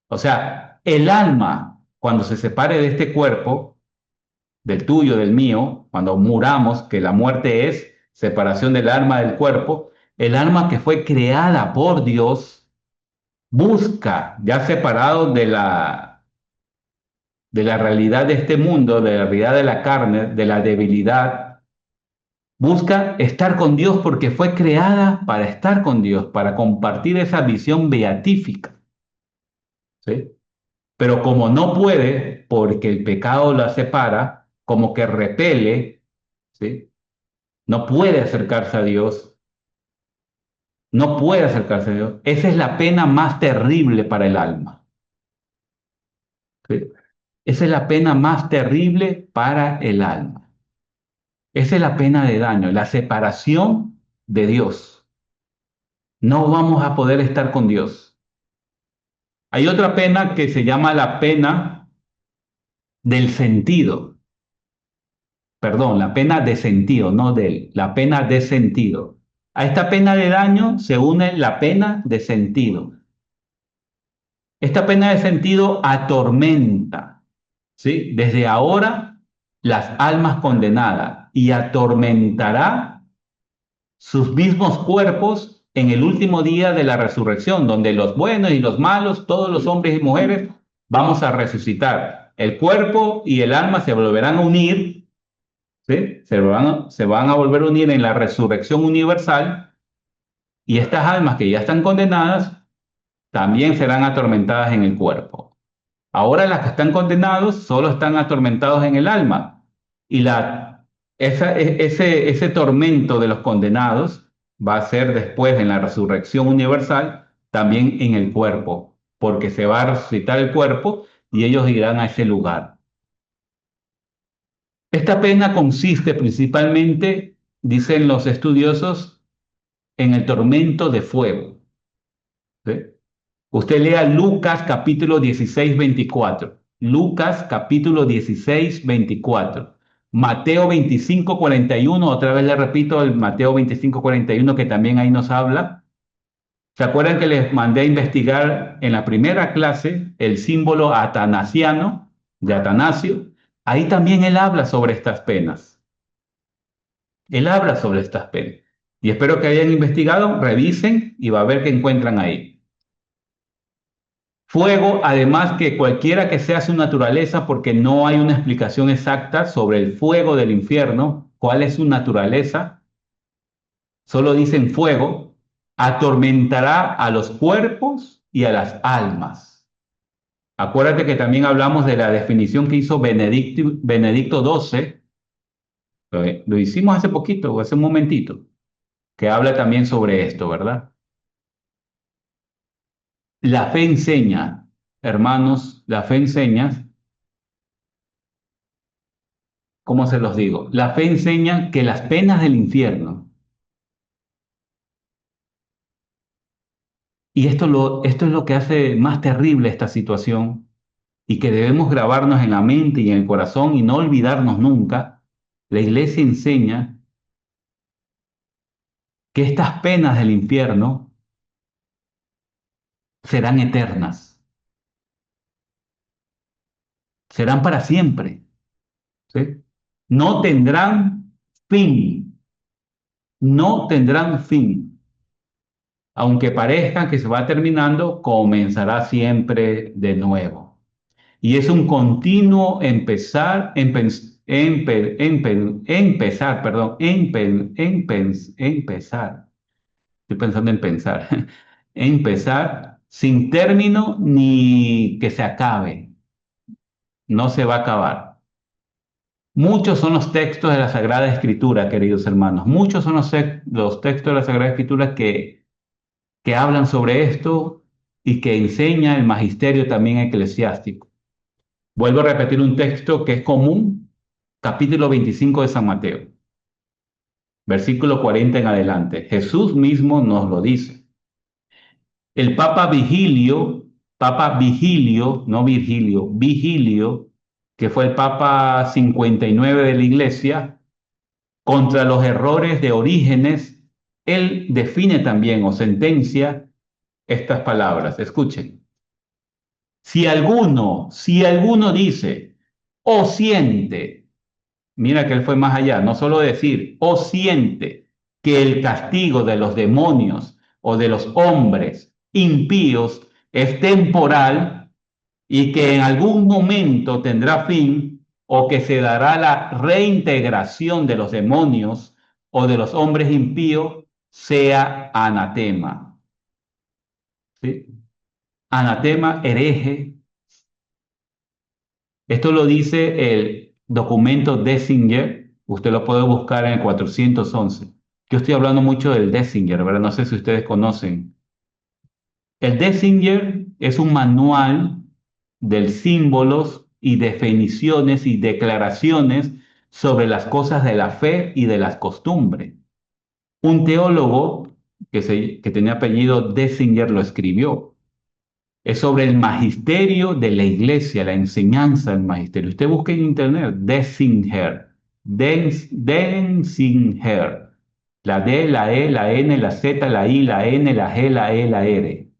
O sea, el alma, cuando se separe de este cuerpo, del tuyo, del mío, cuando muramos, que la muerte es separación del alma del cuerpo, el alma que fue creada por Dios busca, ya separado de la realidad de este mundo, de la realidad de la carne, de la debilidad, busca estar con Dios porque fue creada para estar con Dios, para compartir esa visión beatífica. ¿Sí? Pero como no puede, porque el pecado la separa, como que repele, ¿sí? No puede acercarse a Dios, no puede acercarse a Dios. Esa es la pena más terrible para el alma. ¿Sí? Esa es la pena más terrible para el alma. Esa es la pena de daño, la separación de Dios. No vamos a poder estar con Dios. Hay otra pena que se llama la pena del sentido. Perdón, la pena de sentido, no del, la pena de sentido. A esta pena de daño se une la pena de sentido. Esta pena de sentido atormenta, ¿sí? Desde ahora las almas condenadas y atormentará sus mismos cuerpos en el último día de la resurrección, donde los buenos y los malos, todos los hombres y mujeres, vamos a resucitar. El cuerpo y el alma se volverán a unir, ¿sí? Se van a volver a unir en la resurrección universal y estas almas que ya están condenadas también serán atormentadas en el cuerpo. Ahora las que están condenados solo están atormentados en el alma y ese tormento de los condenados va a ser después en la resurrección universal también en el cuerpo, porque se va a resucitar el cuerpo y ellos irán a ese lugar. Esta pena consiste principalmente, dicen los estudiosos, en el tormento de fuego. ¿Sí? Usted lea Lucas capítulo 16, 24. Lucas capítulo 16, 24. Mateo 25, 41. Otra vez le repito el Mateo 25, 41 que también ahí nos habla. ¿Se acuerdan que les mandé a investigar en la primera clase el símbolo atanasiano de Atanasio? Ahí también él habla sobre estas penas. Él habla sobre estas penas. Y espero que hayan investigado, revisen y va a ver qué encuentran ahí. Fuego, además que cualquiera que sea su naturaleza, porque no hay una explicación exacta sobre el fuego del infierno, cuál es su naturaleza, solo dicen fuego, atormentará a los cuerpos y a las almas. Acuérdate que también hablamos de la definición que hizo Benedicto XII, lo hicimos hace poquito, hace un momentito, que habla también sobre esto, ¿verdad? La fe enseña, hermanos, la fe enseña, ¿cómo se los digo? La fe enseña que las penas del infierno, y esto es lo que hace más terrible esta situación, y que debemos grabarnos en la mente y en el corazón y no olvidarnos nunca, la iglesia enseña que estas penas del infierno serán eternas, serán para siempre, ¿sí? No tendrán fin, no tendrán fin. Aunque parezca que se va terminando, comenzará siempre de nuevo. Y es un continuo empezar, empezar, perdón, empezar. Estoy pensando en pensar. Empezar sin término ni que se acabe. No se va a acabar. Muchos son los textos de la Sagrada Escritura, queridos hermanos. Muchos son los textos de la Sagrada Escritura que hablan sobre esto y que enseña el magisterio también eclesiástico. Vuelvo a repetir un texto que es común, capítulo 25 de San Mateo, versículo 40 en adelante. Jesús mismo nos lo dice. El Papa Vigilio, no Virgilio, Vigilio, que fue el Papa 59 de la Iglesia, contra los errores de Orígenes, él define también o sentencia estas palabras. Escuchen. Si alguno dice o siente, mira que él fue más allá, no solo decir o siente que el castigo de los demonios o de los hombres impíos es temporal y que en algún momento tendrá fin o que se dará la reintegración de los demonios o de los hombres impíos, sea anatema. ¿Sí? Anatema, hereje. Esto lo dice el documento Dessinger, usted lo puede buscar en el 411. Yo estoy hablando mucho del Dessinger, ¿verdad? No sé si ustedes conocen. El Dessinger es un manual de símbolos y definiciones y declaraciones sobre las cosas de la fe y de las costumbres. Un teólogo que tenía apellido Dessinger lo escribió. Es sobre el magisterio de la iglesia, la enseñanza del magisterio. Usted busca en internet, Denzinger, Denzinger, la D, la E, la N, la Z, la I, la N, la G, la E, la R,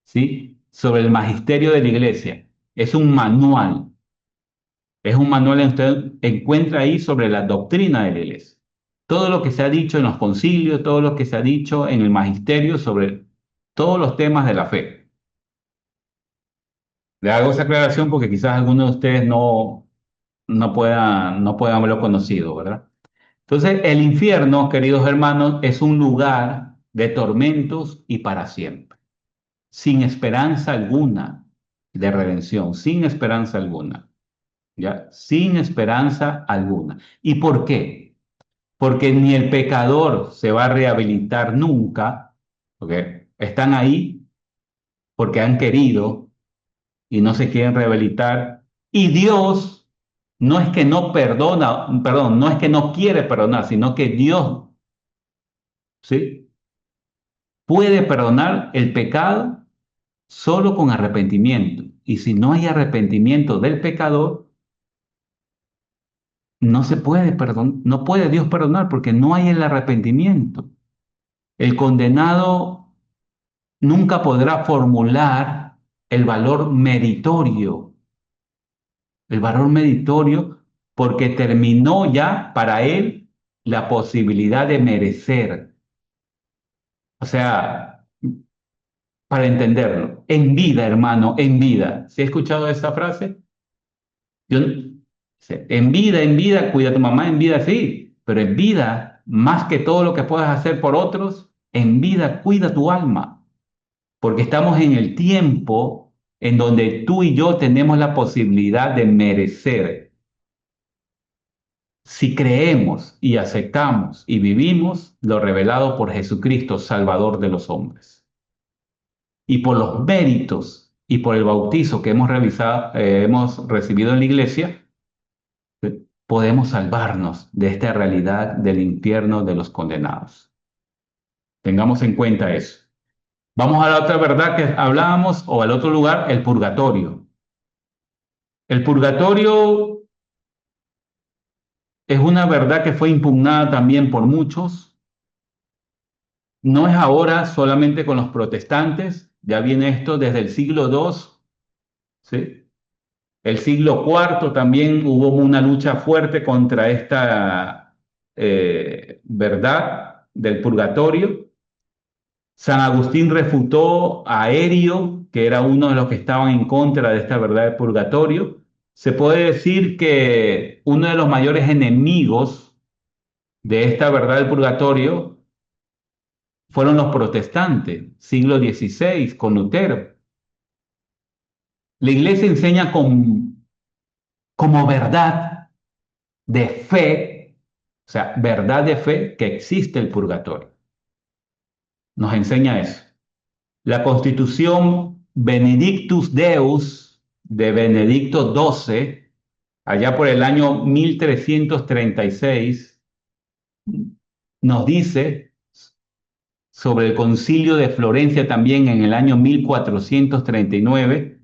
¿sí? Sobre el magisterio de la iglesia. Es un manual que usted encuentra ahí sobre la doctrina de la iglesia. Todo lo que se ha dicho en los concilios, todo lo que se ha dicho en el magisterio sobre todos los temas de la fe. Le hago esa aclaración porque quizás algunos de ustedes no puedan haberlo conocido, ¿verdad? Entonces, el infierno, queridos hermanos, es un lugar de tormentos y para siempre, sin esperanza alguna de redención, sin esperanza alguna, ¿ya? Sin esperanza alguna. ¿Y por qué? Porque ni el pecador se va a rehabilitar nunca, porque están ahí porque han querido y no se quieren rehabilitar. Y Dios no es que no perdona, perdón, no es que no quiere perdonar, sino que Dios, ¿sí? Puede perdonar el pecado solo con arrepentimiento. Y si no hay arrepentimiento del pecador, no se puede perdonar, no puede Dios perdonar porque no hay el arrepentimiento. El condenado nunca podrá formular el valor meritorio, porque terminó ya para él la posibilidad de merecer. O sea, para entenderlo, en vida, hermano, en vida. ¿Se ha escuchado esa frase? Yo, en vida, cuida a tu mamá, en vida sí, pero en vida, más que todo lo que puedas hacer por otros, en vida cuida tu alma, porque estamos en el tiempo en donde tú y yo tenemos la posibilidad de merecer. Si creemos y aceptamos y vivimos lo revelado por Jesucristo, Salvador de los hombres, y por los méritos y por el bautizo que hemos recibido en la iglesia, podemos salvarnos de esta realidad del infierno de los condenados. Tengamos en cuenta eso. Vamos a la otra verdad que hablábamos, o al otro lugar, el purgatorio. El purgatorio es una verdad que fue impugnada también por muchos. No es ahora solamente con los protestantes, ya viene esto desde el siglo II, ¿sí? El siglo IV también hubo una lucha fuerte contra esta verdad del purgatorio. San Agustín refutó a Erio, que era uno de los que estaban en contra de esta verdad del purgatorio. Se puede decir que uno de los mayores enemigos de esta verdad del purgatorio fueron los protestantes, siglo XVI, con Lutero. La iglesia enseña como verdad de fe, o sea, verdad de fe, que existe el purgatorio. Nos enseña eso. La Constitución Benedictus Deus de Benedicto XII, allá por el año 1336, nos dice sobre el Concilio de Florencia también en el año 1439,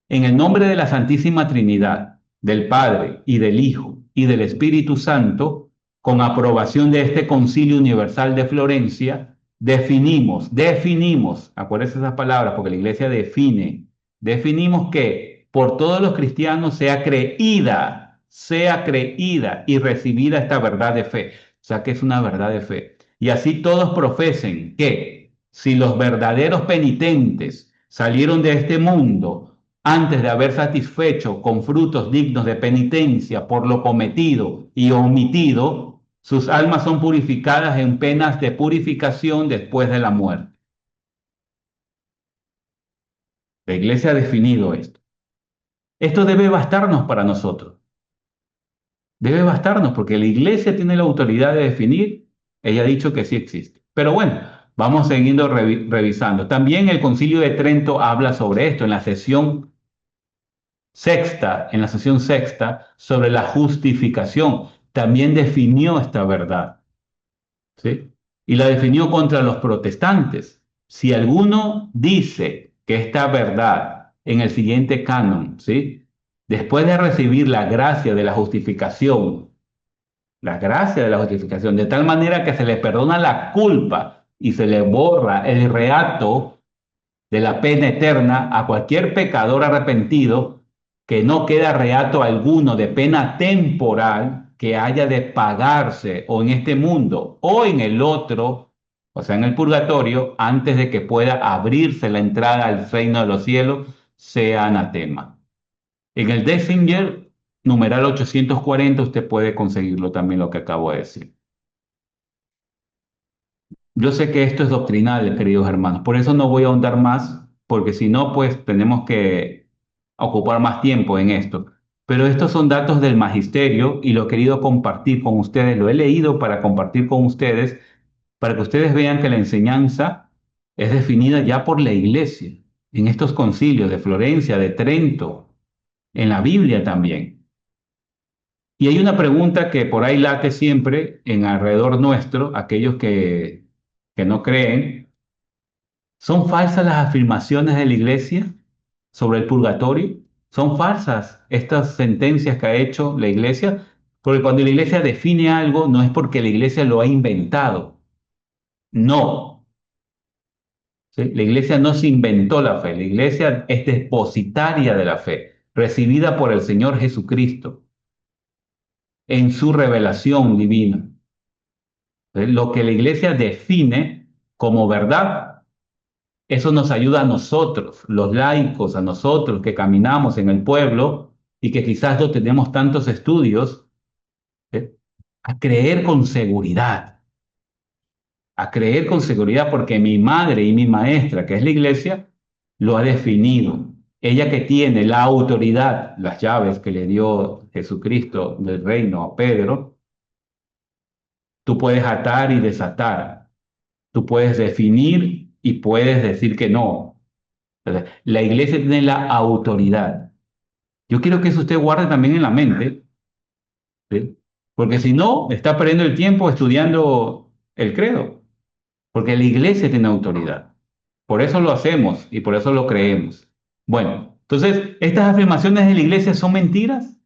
en el nombre de la Santísima Trinidad, del Padre y del Hijo y del Espíritu Santo, con aprobación de este Concilio Universal de Florencia, definimos, acuérdense esas palabras porque la Iglesia definimos que por todos los cristianos sea creída y recibida esta verdad de fe. O sea que es una verdad de fe. Y así todos profesen que si los verdaderos penitentes salieron de este mundo antes de haber satisfecho con frutos dignos de penitencia por lo cometido y omitido, sus almas son purificadas en penas de purificación después de la muerte. La Iglesia ha definido esto. Esto debe bastarnos para nosotros. Debe bastarnos porque la Iglesia tiene la autoridad de definir. Ella ha dicho que sí existe. Pero bueno, vamos siguiendo revisando. También el Concilio de Trento habla sobre esto en la sesión sexta, sobre la justificación. También definió esta verdad, ¿sí? Y la definió contra los protestantes. Si alguno dice que esta verdad en el siguiente canon, ¿sí? Después de recibir la gracia de la justificación, de tal manera que se le perdona la culpa y se le borra el reato de la pena eterna a cualquier pecador arrepentido, que no queda reato alguno de pena temporal que haya de pagarse o en este mundo o en el otro, o sea, en el purgatorio, antes de que pueda abrirse la entrada al reino de los cielos, sea anatema. En el Dechinger, numeral 840, usted puede conseguirlo también lo que acabo de decir. Yo sé que esto es doctrinal, queridos hermanos, por eso no voy a ahondar más, porque si no, pues tenemos que ocupar más tiempo en esto. Pero estos son datos del magisterio y lo he querido compartir con ustedes, lo he leído para compartir con ustedes, para que ustedes vean que la enseñanza es definida ya por la Iglesia, en estos concilios de Florencia, de Trento, en la Biblia también. Y hay una pregunta que por ahí late siempre en alrededor nuestro, aquellos que no creen. ¿Son falsas las afirmaciones de la Iglesia sobre el purgatorio? ¿Son falsas estas sentencias que ha hecho la Iglesia? Porque cuando la Iglesia define algo, no es porque la Iglesia lo ha inventado. No. ¿Sí? La Iglesia no se inventó la fe. La Iglesia es depositaria de la fe, recibida por el Señor Jesucristo en su revelación divina. ¿Sí? Lo que la Iglesia define como verdad, eso nos ayuda a nosotros, los laicos, a nosotros que caminamos en el pueblo y que quizás no tenemos tantos estudios, ¿eh? A creer con seguridad. a creer con seguridad porque mi madre y mi maestra, que es la iglesia, lo ha definido. Ella que tiene la autoridad, las llaves que le dio Jesucristo del reino a Pedro, tú puedes atar y desatar, tú puedes definir y puedes decir que no. La iglesia tiene la autoridad. Yo quiero que eso usted guarde también en la mente, ¿sí? Porque si no, está perdiendo el tiempo estudiando el credo, porque la iglesia tiene autoridad. Por eso lo hacemos y por eso lo creemos. Bueno, entonces, ¿estas afirmaciones de la iglesia son mentiras?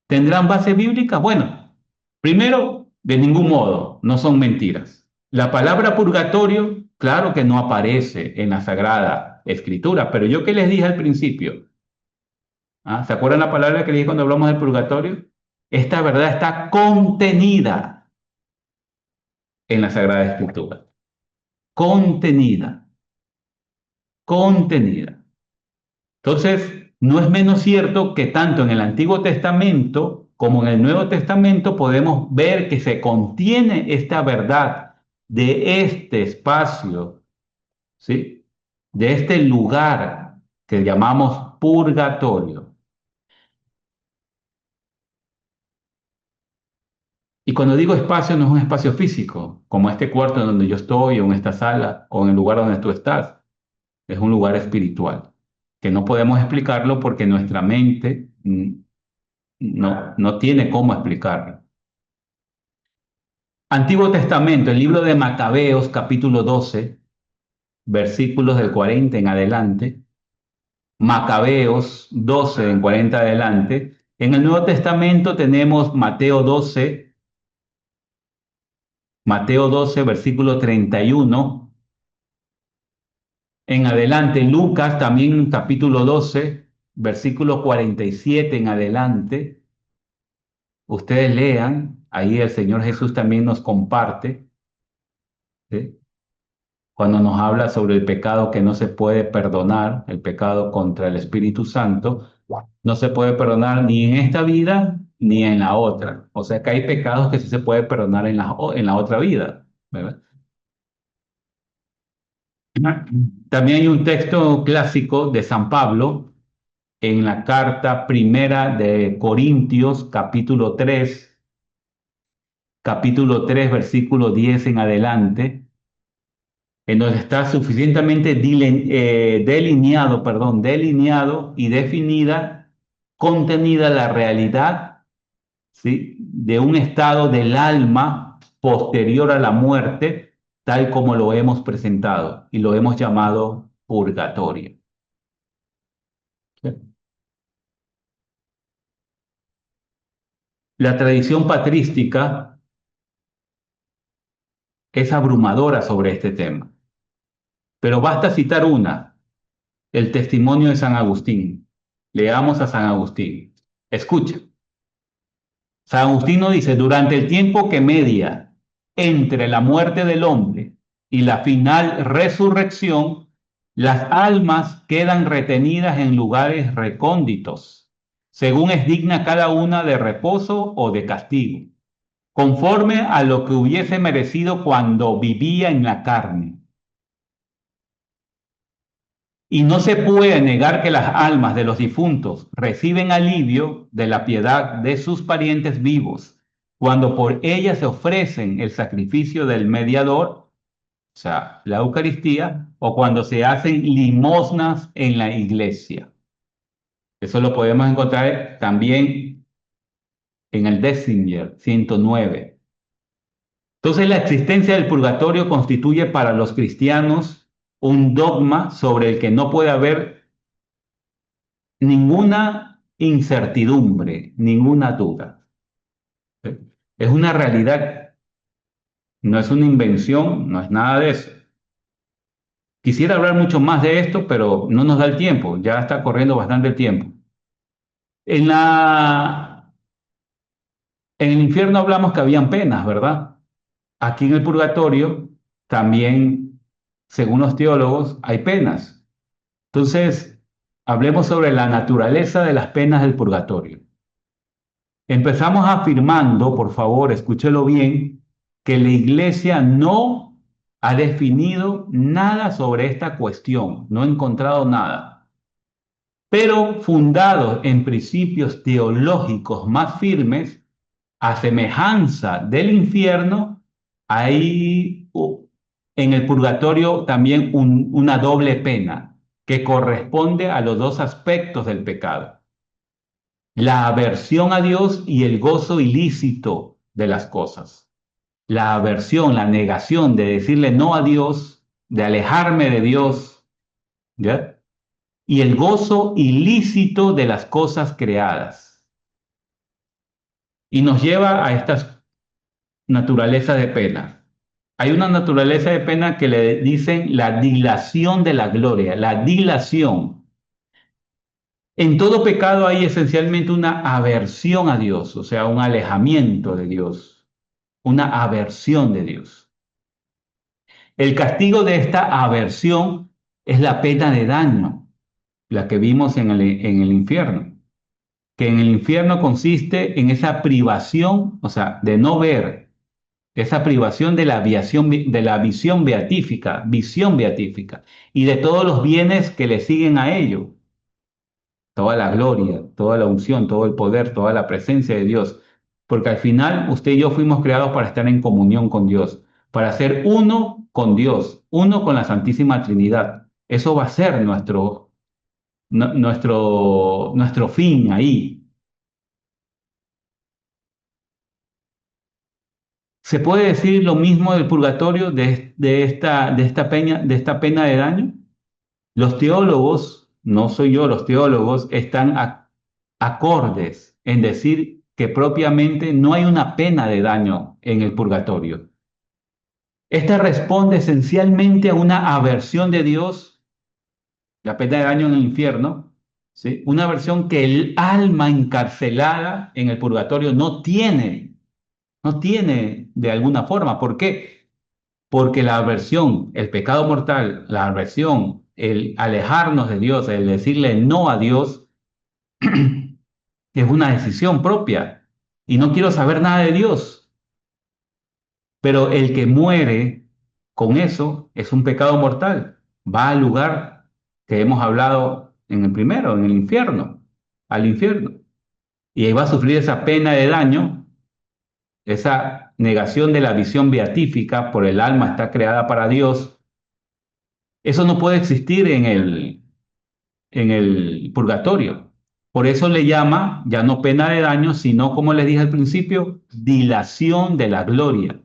¿Tendrán base bíblica? Bueno, primero, de ningún modo, no son mentiras. La palabra purgatorio, claro que no aparece en la Sagrada Escritura, pero yo que les dije al principio, ¿ah? ¿Se acuerdan la palabra que dije cuando hablamos del purgatorio? Esta verdad está contenida en la Sagrada Escritura. Contenida, contenida. Entonces, no es menos cierto que tanto en el Antiguo Testamento como en el Nuevo Testamento podemos ver que se contiene esta verdad de este espacio, ¿sí? De este lugar que llamamos purgatorio. Y cuando digo espacio, no es un espacio físico, como este cuarto en donde yo estoy, o en esta sala, o en el lugar donde tú estás. Es un lugar espiritual, que no podemos explicarlo porque nuestra mente no tiene cómo explicarlo. Antiguo Testamento, el libro de Macabeos, capítulo 12, versículos del 40 en adelante. Macabeos 12, en 40 adelante. En el Nuevo Testamento tenemos Mateo 12, versículo 31 en adelante. Lucas también capítulo 12, versículo 47 en adelante. Ustedes lean, ahí el Señor Jesús también nos comparte, ¿sí? Cuando nos habla sobre el pecado que no se puede perdonar, el pecado contra el Espíritu Santo, no se puede perdonar ni en esta vida ni en la otra. O sea que hay pecados que sí se puede perdonar en la otra vida, ¿verdad? También hay un texto clásico de San Pablo en la carta primera de Corintios, capítulo 3, versículo 10 en adelante, en donde está suficientemente delineado y definida, contenida la realidad, ¿sí? De un estado del alma posterior a la muerte, tal como lo hemos presentado y lo hemos llamado purgatorio. ¿Sí? La tradición patrística es abrumadora sobre este tema, pero basta citar una, el testimonio de San Agustín. Leamos a San Agustín. Escucha. San Agustín nos dice, durante el tiempo que media entre la muerte del hombre y la final resurrección, las almas quedan retenidas en lugares recónditos, según es digna cada una de reposo o de castigo, conforme a lo que hubiese merecido cuando vivía en la carne. Y no se puede negar que las almas de los difuntos reciben alivio de la piedad de sus parientes vivos cuando por ellas se ofrecen el sacrificio del mediador, o sea, la Eucaristía, o cuando se hacen limosnas en la iglesia. Eso lo podemos encontrar también en el Dessinger 109. Entonces, la existencia del purgatorio constituye para los cristianos un dogma sobre el que no puede haber ninguna incertidumbre, ninguna duda. ¿Sí? Es una realidad, no es una invención, no es nada de eso. Quisiera hablar mucho más de esto, pero no nos da el tiempo, ya está corriendo bastante el tiempo. En en el infierno hablamos que habían penas, ¿verdad? Aquí en el purgatorio también, según los teólogos, hay penas. Entonces, hablemos sobre la naturaleza de las penas del purgatorio. Empezamos afirmando, por favor, escúchelo bien, que la iglesia no ha definido nada sobre esta cuestión, no he encontrado nada, pero fundados en principios teológicos más firmes, a semejanza del infierno, hay en el purgatorio también una doble pena que corresponde a los dos aspectos del pecado: la aversión a Dios y el gozo ilícito de las cosas. La aversión, la negación de decirle no a Dios, de alejarme de Dios, ¿ya? Y el gozo ilícito de las cosas creadas. Y nos lleva a estas naturalezas de pena. Hay una naturaleza de pena que le dicen la dilación de la gloria, la dilación. En todo pecado hay esencialmente una aversión a Dios, o sea, un alejamiento de Dios, una aversión de Dios. El castigo de esta aversión es la pena de daño, la que vimos en el infierno, que en el infierno consiste en esa privación, o sea, de no ver, esa privación de la de la visión beatífica, y de todos los bienes que le siguen a ello, toda la gloria, toda la unción, todo el poder, toda la presencia de Dios, porque al final usted y yo fuimos creados para estar en comunión con Dios, para ser uno con Dios, uno con la Santísima Trinidad. Eso va a ser nuestro fin ahí. ¿Se puede decir lo mismo del purgatorio, de esta pena de daño? Los teólogos, no soy yo, los teólogos están acordes en decir que propiamente no hay una pena de daño en el purgatorio. Esta responde esencialmente a una aversión de Dios, la pena de daño en el infierno, ¿sí? Una aversión que el alma encarcelada en el purgatorio no tiene de alguna forma. ¿Por qué? Porque la aversión, el pecado mortal, la aversión, el alejarnos de Dios, el decirle no a Dios, es una decisión propia y no quiero saber nada de Dios. Pero el que muere con eso es un pecado mortal. Va al lugar que hemos hablado en el primero, en el infierno, al infierno. Y ahí va a sufrir esa pena de daño, esa negación de la visión beatífica, por el alma está creada para Dios. Eso no puede existir en el purgatorio. Por eso le llama ya no pena de daño, sino, como les dije al principio, dilación de la gloria.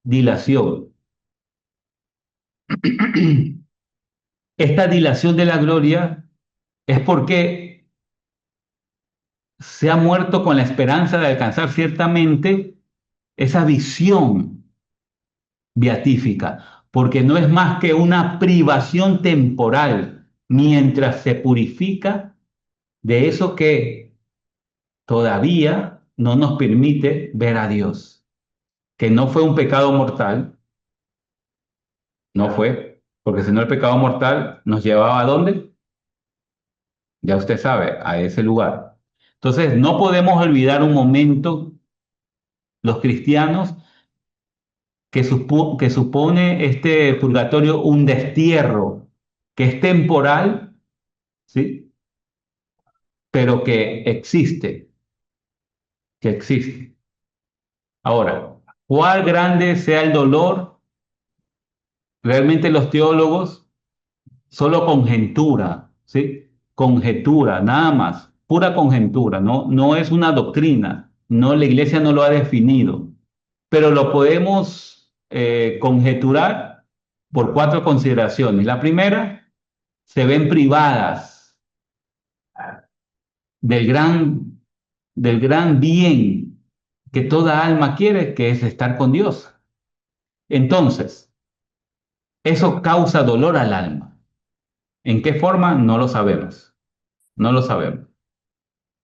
Dilación. Esta dilación de la gloria es porque se ha muerto con la esperanza de alcanzar ciertamente esa visión beatífica, porque no es más que una privación temporal mientras se purifica de eso que todavía no nos permite ver a Dios, que no fue un pecado mortal, no fue, porque si no el pecado mortal nos llevaba ¿a dónde? Ya usted sabe, a ese lugar. Entonces, no podemos olvidar un momento los cristianos que supone este purgatorio un destierro que es temporal, ¿sí? Pero que existe. Ahora, ¿cuál grande sea el dolor? Realmente los teólogos solo conjetura, ¿sí? Conjetura, nada más, pura conjetura, no es una doctrina, no, la iglesia no lo ha definido, pero lo podemos conjeturar por cuatro consideraciones. La primera, se ven privadas del del gran bien que toda alma quiere, que es estar con Dios. Entonces, eso causa dolor al alma. ¿En qué forma? No lo sabemos. No lo sabemos,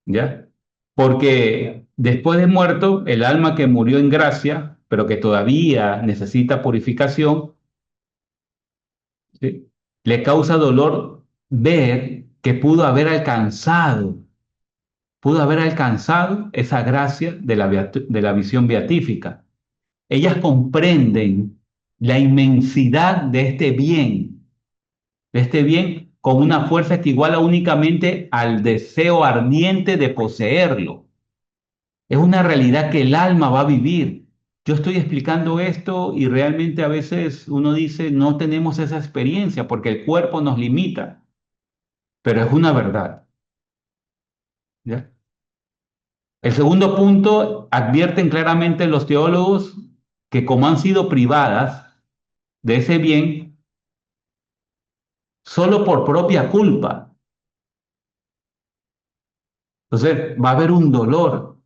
¿ya? Porque después de muerto, el alma que murió en gracia, pero que todavía necesita purificación, ¿sí? Le causa dolor ver que pudo haber alcanzado esa gracia de de la visión beatífica. Ellas comprenden, la inmensidad de este bien con una fuerza que iguala únicamente al deseo ardiente de poseerlo. Es una realidad que el alma va a vivir. Yo estoy explicando esto y realmente a veces uno dice, no tenemos esa experiencia porque el cuerpo nos limita, pero es una verdad. ¿Ya? El segundo punto, advierten claramente los teólogos que como han sido privadas de ese bien, solo por propia culpa, entonces va a haber un dolor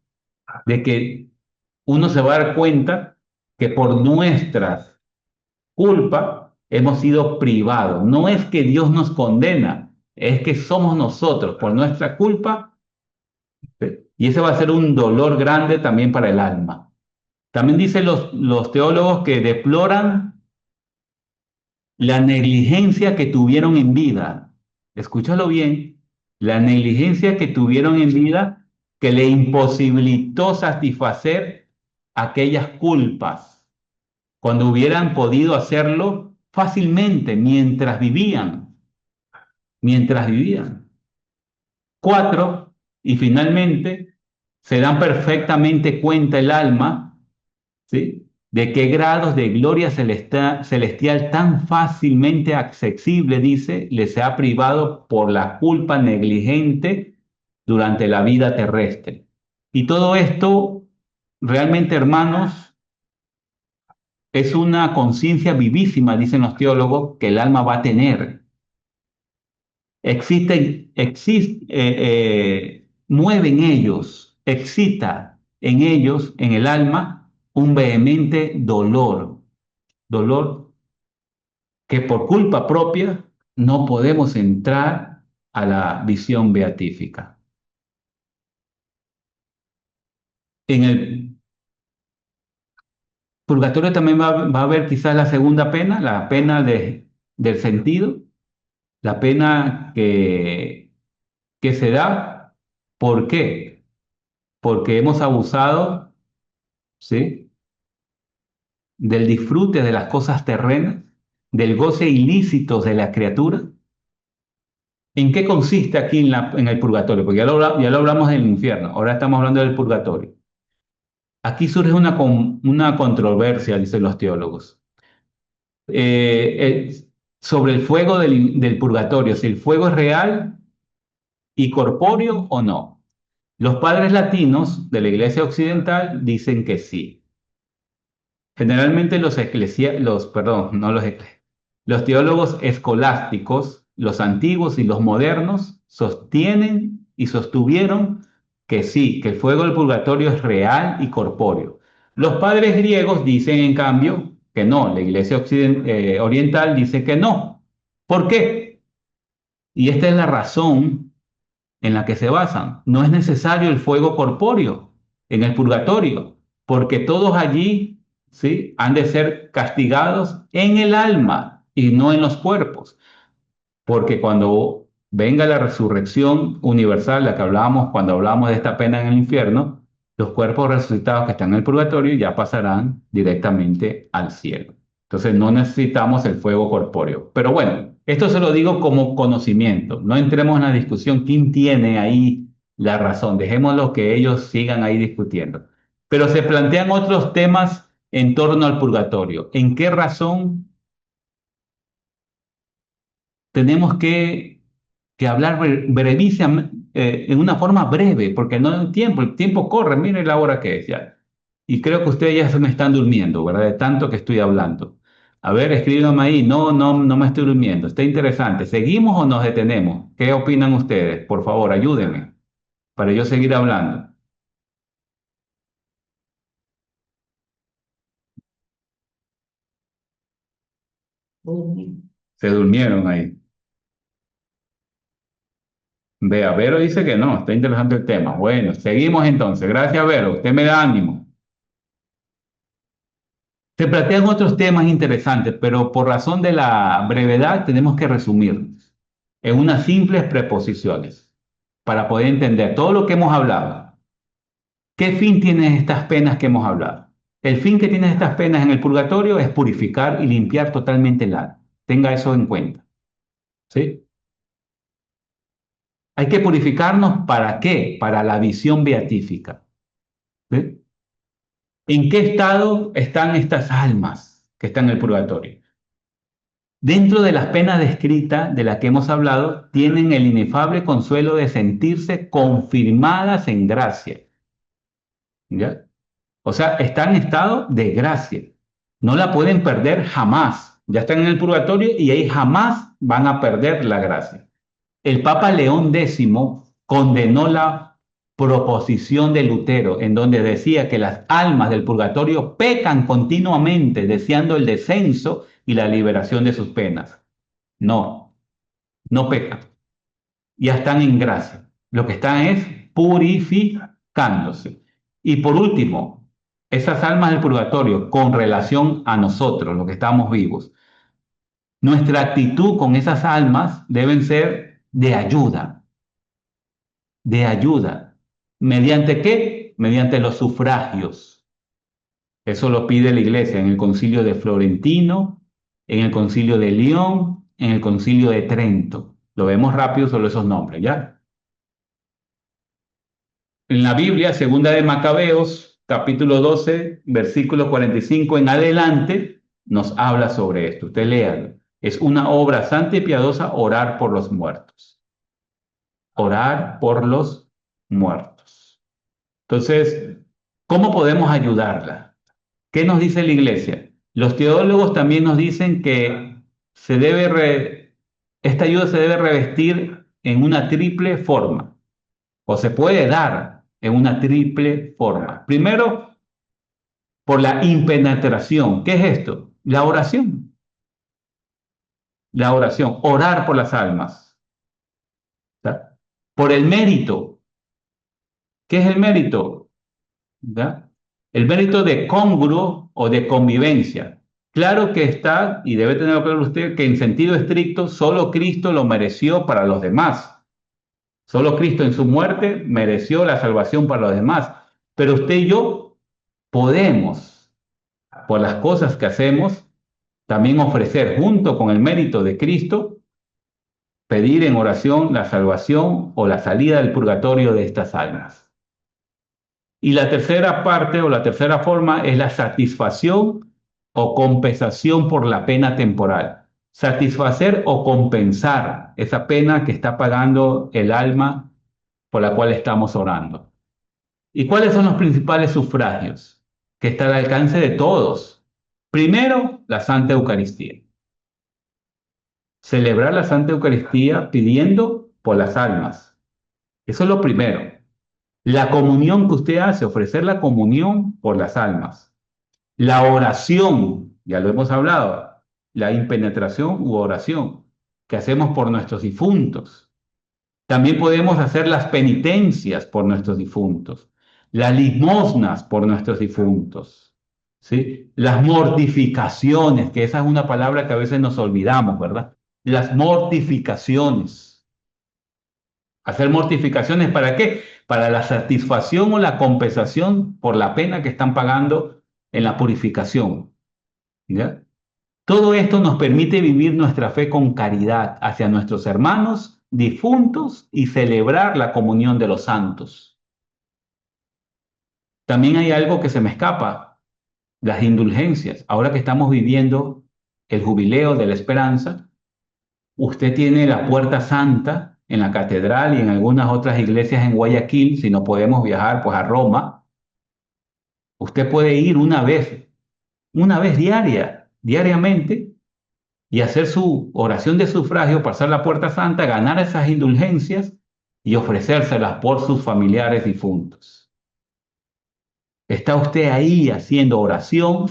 de que uno se va a dar cuenta que por nuestras culpa hemos sido privados. No es que Dios nos condena, es que somos nosotros por nuestra culpa, y ese va a ser un dolor grande también para el alma. También dicen los teólogos que deploran la negligencia que tuvieron en vida. Escúchalo bien, la negligencia que tuvieron en vida que le imposibilitó satisfacer aquellas culpas cuando hubieran podido hacerlo fácilmente mientras vivían. Cuatro, y finalmente, se dan perfectamente cuenta el alma, ¿sí? De qué grados de gloria celestial tan fácilmente accesible, dice, les ha privado por la culpa negligente durante la vida terrestre. Y todo esto, realmente, hermanos, es una conciencia vivísima, dicen los teólogos, que el alma va a tener. Mueve en ellos, excita en ellos, en el alma, un vehemente dolor, dolor que por culpa propia no podemos entrar a la visión beatífica. En el purgatorio también va a haber quizás la segunda pena, la pena del sentido, la pena que se da. ¿Por qué? Porque hemos abusado, ¿sí? Del disfrute de las cosas terrenas, del goce ilícito de la criatura. ¿En qué consiste aquí en el purgatorio? Porque ya lo hablamos del infierno, ahora estamos hablando del purgatorio. Aquí surge una controversia, dicen los teólogos, sobre el fuego del purgatorio, si el fuego es real y corpóreo o no. Los padres latinos de la Iglesia Occidental dicen que sí. Generalmente perdón, no los teólogos escolásticos, los antiguos y los modernos, sostienen y sostuvieron que sí, que el fuego del purgatorio es real y corpóreo. Los padres griegos dicen, en cambio, que no. La Iglesia Oriental dice que no. ¿Por qué? Y esta es la razón en la que se basan. No es necesario el fuego corpóreo en el purgatorio, porque todos allí, ¿sí?, han de ser castigados en el alma y no en los cuerpos, porque cuando venga la resurrección universal, la que hablábamos cuando hablábamos de esta pena en el infierno, los cuerpos resucitados que están en el purgatorio ya pasarán directamente al cielo. Entonces no necesitamos el fuego corpóreo. Pero bueno, esto se lo digo como conocimiento. No entremos en la discusión quién tiene ahí la razón. Dejémoslo que ellos sigan ahí discutiendo. Pero se plantean otros temas en torno al purgatorio. ¿En qué razón tenemos que hablar brevísima, en una forma breve, porque no hay tiempo, el tiempo corre, mire la hora que es ya. Y creo que ustedes ya se me están durmiendo, ¿verdad? De tanto que estoy hablando. A ver, escríbanme ahí. No, no, no me estoy durmiendo. Está interesante. ¿Seguimos o nos detenemos? ¿Qué opinan ustedes? Por favor, ayúdenme para yo seguir hablando. Se durmieron ahí. Vea, Vero dice que no, está interesante el tema. Bueno, seguimos entonces. Gracias, Vero. Usted me da ánimo. Se plantean otros temas interesantes, pero por razón de la brevedad tenemos que resumir en unas simples preposiciones para poder entender todo lo que hemos hablado. ¿Qué fin tienen estas penas que hemos hablado? El fin que tienen estas penas en el purgatorio es purificar y limpiar totalmente el alma. Tenga eso en cuenta, ¿sí? Hay que purificarnos ¿para qué? Para la visión beatífica, ¿sí? ¿En qué estado están estas almas que están en el purgatorio? Dentro de las penas descritas de las que hemos hablado, tienen el inefable consuelo de sentirse confirmadas en gracia, ¿ya? O sea, están en estado de gracia. No la pueden perder jamás. Ya están en el purgatorio y ahí jamás van a perder la gracia. El Papa León X condenó la proposición de Lutero, en donde decía que las almas del purgatorio pecan continuamente, deseando el descenso y la liberación de sus penas. No, no pecan. Ya están en gracia. Lo que están es purificándose. Y por último, esas almas del purgatorio con relación a nosotros, los que estamos vivos, nuestra actitud con esas almas deben ser de ayuda, de ayuda. ¿Mediante qué? Mediante los sufragios. Eso lo pide la Iglesia en el Concilio de Florentino, en el Concilio de León, en el Concilio de Trento. Lo vemos rápido solo esos nombres, ¿ya? En la Biblia, segunda de Macabeos, capítulo 12, versículo 45 en adelante, nos habla sobre esto. Usted léalo. Es una obra santa y piadosa orar por los muertos. Orar por los muertos. Entonces, ¿cómo podemos ayudarla? ¿Qué nos dice la iglesia? Los teólogos también nos dicen que esta ayuda se debe revestir en una triple forma, o se puede dar en una triple forma. Primero, por la impenetración. ¿Qué es esto? La oración. La oración, orar por las almas. ¿Ya? Por el mérito. ¿Qué es el mérito? ¿Ya? El mérito de congruo o de convivencia. Claro que está, y debe tenerlo claro usted, que en sentido estricto solo Cristo lo mereció para los demás. Solo Cristo en su muerte mereció la salvación para los demás. Pero usted y yo podemos, por las cosas que hacemos, también ofrecer junto con el mérito de Cristo, pedir en oración la salvación o la salida del purgatorio de estas almas. Y la tercera parte o la tercera forma es la satisfacción o compensación por la pena temporal. Satisfacer o compensar esa pena que está pagando el alma por la cual estamos orando. ¿Y cuáles son los principales sufragios que está al alcance de todos? Primero, la Santa Eucaristía. Celebrar la Santa Eucaristía pidiendo por las almas. Eso es lo primero. La comunión que usted hace, ofrecer la comunión por las almas. La oración, ya lo hemos hablado, la impenetración u oración que hacemos por nuestros difuntos. También podemos hacer las penitencias por nuestros difuntos, las limosnas por nuestros difuntos, ¿sí? Las mortificaciones, que esa es una palabra que a veces nos olvidamos, ¿verdad? Las mortificaciones. Hacer mortificaciones ¿para qué? Para la satisfacción o la compensación por la pena que están pagando en la purificación, ¿ya? Todo esto nos permite vivir nuestra fe con caridad hacia nuestros hermanos difuntos y celebrar la comunión de los santos. También hay algo que se me escapa, las indulgencias. Ahora que estamos viviendo el jubileo de la esperanza, usted tiene la Puerta Santa en la catedral y en algunas otras iglesias en Guayaquil, si no podemos viajar pues a Roma. Usted puede ir una vez diariamente, y hacer su oración de sufragio, pasar la Puerta Santa, ganar esas indulgencias y ofrecérselas por sus familiares difuntos. Está usted ahí haciendo oración,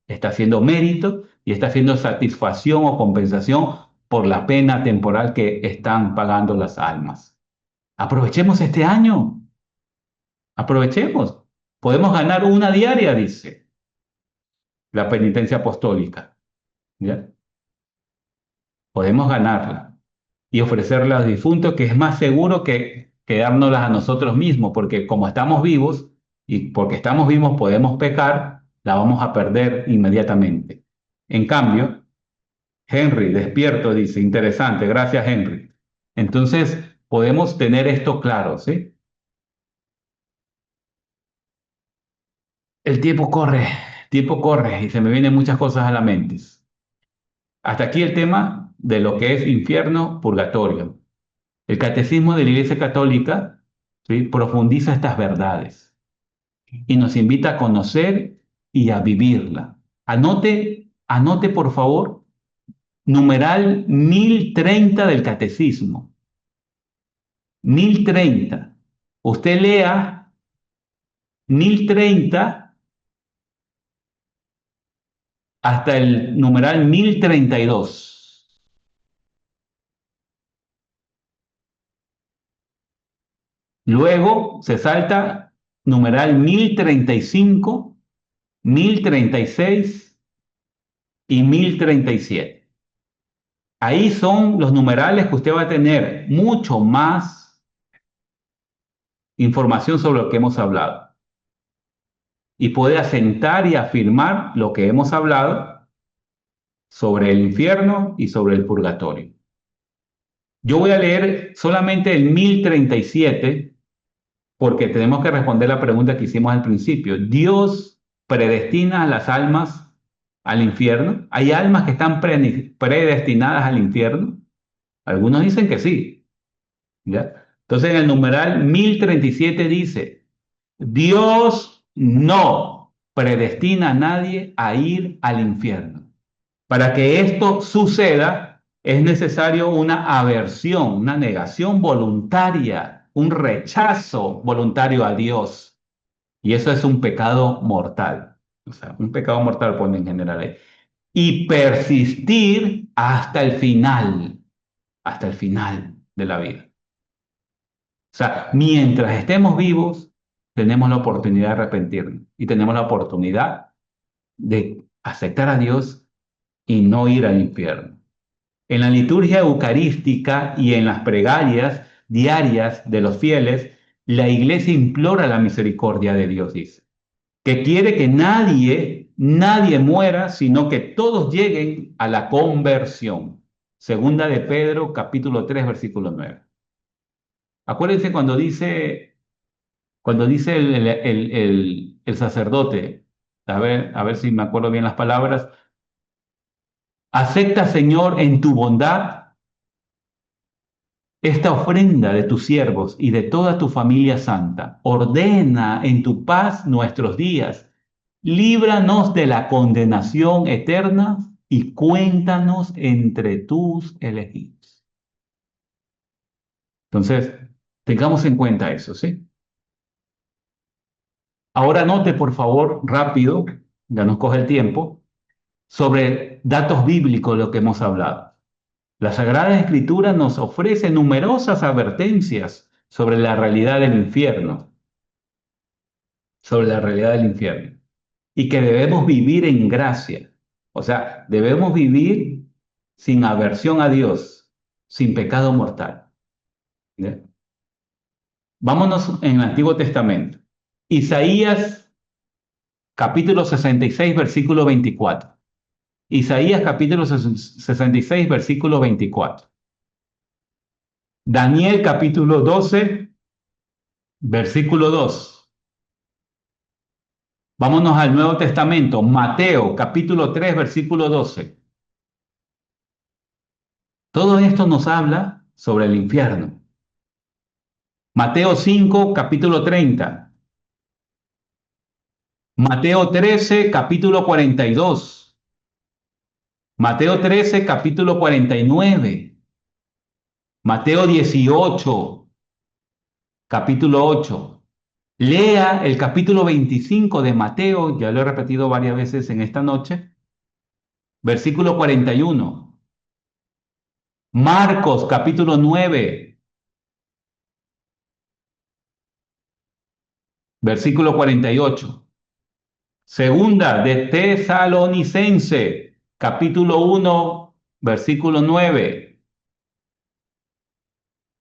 está haciendo mérito y está haciendo satisfacción o compensación por la pena temporal que están pagando las almas. Aprovechemos este año, aprovechemos. Podemos ganar una diaria, dice la penitencia apostólica. ¿Ya? Podemos ganarla y ofrecerla a los difuntos, que es más seguro que quedárnoslas a nosotros mismos, porque como estamos vivos y porque estamos vivos podemos pecar, la vamos a perder inmediatamente. En cambio, Henry, despierto, dice, interesante, gracias Henry. Entonces, podemos tener esto claro, ¿sí? El tiempo corre y se me vienen muchas cosas a la mente. Hasta aquí el tema de lo que es infierno, purgatorio. El catecismo de la Iglesia Católica, ¿sí?, profundiza estas verdades y nos invita a conocer y a vivirla. Anote por favor, numeral 1030 del catecismo. 1030. Usted lea 1030 hasta el numeral 1032. Luego se salta numeral 1035, 1036 y 1037. Ahí son los numerales que usted va a tener mucho más información sobre lo que hemos hablado y puede asentar y afirmar lo que hemos hablado sobre el infierno y sobre el purgatorio. Yo voy a leer solamente el 1037 porque tenemos que responder la pregunta que hicimos al principio. ¿Dios predestina a las almas al infierno? ¿Hay almas que están predestinadas al infierno? Algunos dicen que sí, ¿ya? Entonces en el numeral 1037 dice, Dios no predestina a nadie a ir al infierno. Para que esto suceda, es necesario una aversión, una negación voluntaria, un rechazo voluntario a Dios. Y eso es un pecado mortal. O sea, un pecado mortal pone en general ahí. Y persistir hasta el final de la vida. O sea, mientras estemos vivos, tenemos la oportunidad de arrepentirnos y tenemos la oportunidad de aceptar a Dios y no ir al infierno. En la liturgia eucarística y en las plegarias diarias de los fieles, la Iglesia implora la misericordia de Dios, dice, que quiere que nadie muera, sino que todos lleguen a la conversión. Segunda de Pedro, capítulo 3, versículo 9. Acuérdense cuando dice el sacerdote, a ver si me acuerdo bien las palabras, acepta, Señor, en tu bondad esta ofrenda de tus siervos y de toda tu familia santa. Ordena en tu paz nuestros días. Líbranos de la condenación eterna y cuéntanos entre tus elegidos. Entonces, tengamos en cuenta eso, ¿sí? Ahora note, por favor, rápido, ya nos coge el tiempo, sobre datos bíblicos lo que hemos hablado. La Sagrada Escritura nos ofrece numerosas advertencias sobre la realidad del infierno, sobre la realidad del infierno, y que debemos vivir en gracia. O sea, debemos vivir sin aversión a Dios, sin pecado mortal. ¿Ya? Vámonos en el Antiguo Testamento. Isaías capítulo 66, versículo 24. Isaías capítulo 66, versículo 24. Daniel capítulo 12, versículo 2. Vámonos al Nuevo Testamento. Mateo capítulo 3, versículo 12. Todo esto nos habla sobre el infierno. Mateo 5, capítulo 30. Mateo 13, capítulo 42. Mateo 13, capítulo 49. Mateo 18, capítulo 8. Lea el capítulo 25 de Mateo, ya lo he repetido varias veces en esta noche, versículo 41. Marcos capítulo 9, versículo 48. Segunda de Tesalonicense, capítulo 1, versículo 9.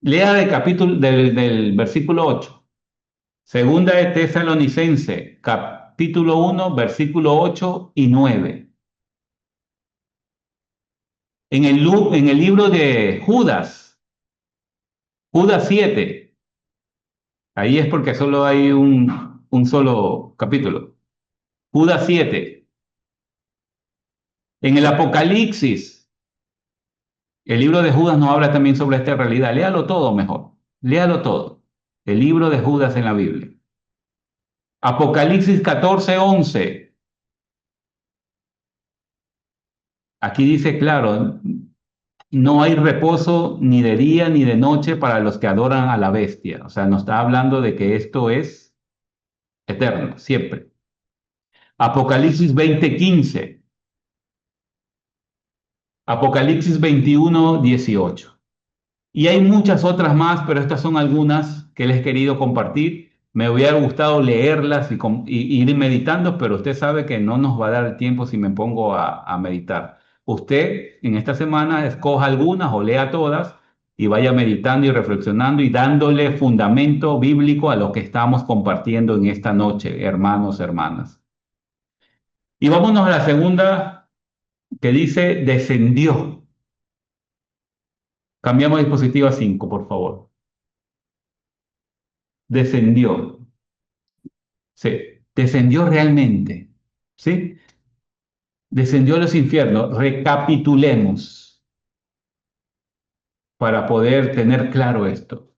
Lea del versículo 8. Segunda de Tesalonicense, capítulo 1, versículo 8 y 9. En el libro de Judas, Judas 7, ahí es porque solo hay un solo capítulo. Judas 7. En el Apocalipsis, el libro de Judas nos habla también sobre esta realidad. Léalo todo mejor. Léalo todo. El libro de Judas en la Biblia. Apocalipsis 14:11. Aquí dice claro, no hay reposo ni de día ni de noche para los que adoran a la bestia. O sea, nos está hablando de que esto es eterno, siempre. Apocalipsis 20:15. Apocalipsis 21:18. Y hay muchas otras más, pero estas son algunas que les he querido compartir. Me hubiera gustado leerlas y ir meditando, pero usted sabe que no nos va a dar el tiempo si me pongo a meditar. Usted en esta semana escoja algunas o lea todas y vaya meditando y reflexionando y dándole fundamento bíblico a lo que estamos compartiendo en esta noche, hermanos, hermanas. Y vámonos a la segunda que dice descendió. Cambiamos dispositivo a 5, por favor. Descendió. Sí, descendió realmente. ¿Sí? Descendió a los infiernos. Recapitulemos para poder tener claro esto.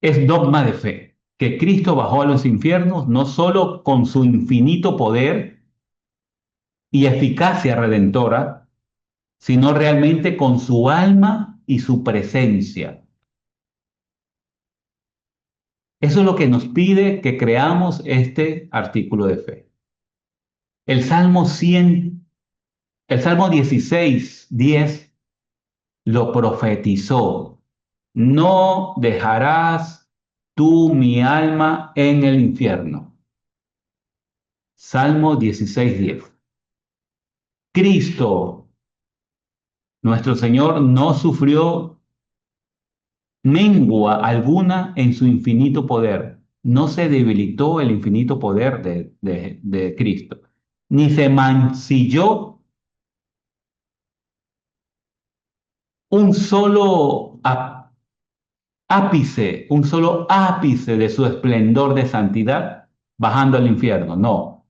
Es dogma de fe que Cristo bajó a los infiernos no solo con su infinito poder y eficacia redentora, sino realmente con su alma y su presencia. Eso es lo que nos pide que creamos este artículo de fe. El Salmo 100, el Salmo 16:10 lo profetizó. No dejarás tú mi alma en el infierno. Salmo 16:10. Cristo, nuestro Señor, no sufrió mengua alguna en su infinito poder. No se debilitó el infinito poder de Cristo, ni se mancilló un solo ápice, un solo ápice de su esplendor de santidad bajando al infierno. No.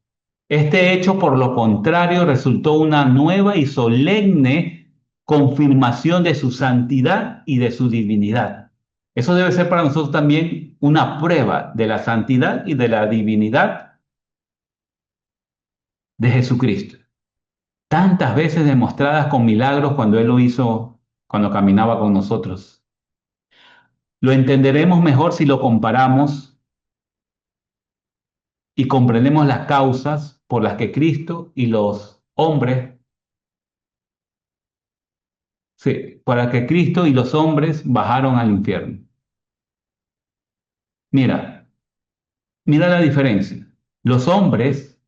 Este hecho, por lo contrario, resultó una nueva y solemne confirmación de su santidad y de su divinidad. Eso debe ser para nosotros también una prueba de la santidad y de la divinidad de Jesucristo. Tantas veces demostradas con milagros cuando Él lo hizo, cuando caminaba con nosotros. Lo entenderemos mejor si lo comparamos y comprendemos las causas por las que Cristo y los hombres, sí, para que Cristo y los hombres bajaron al infierno. Mira, mira la diferencia. Los hombres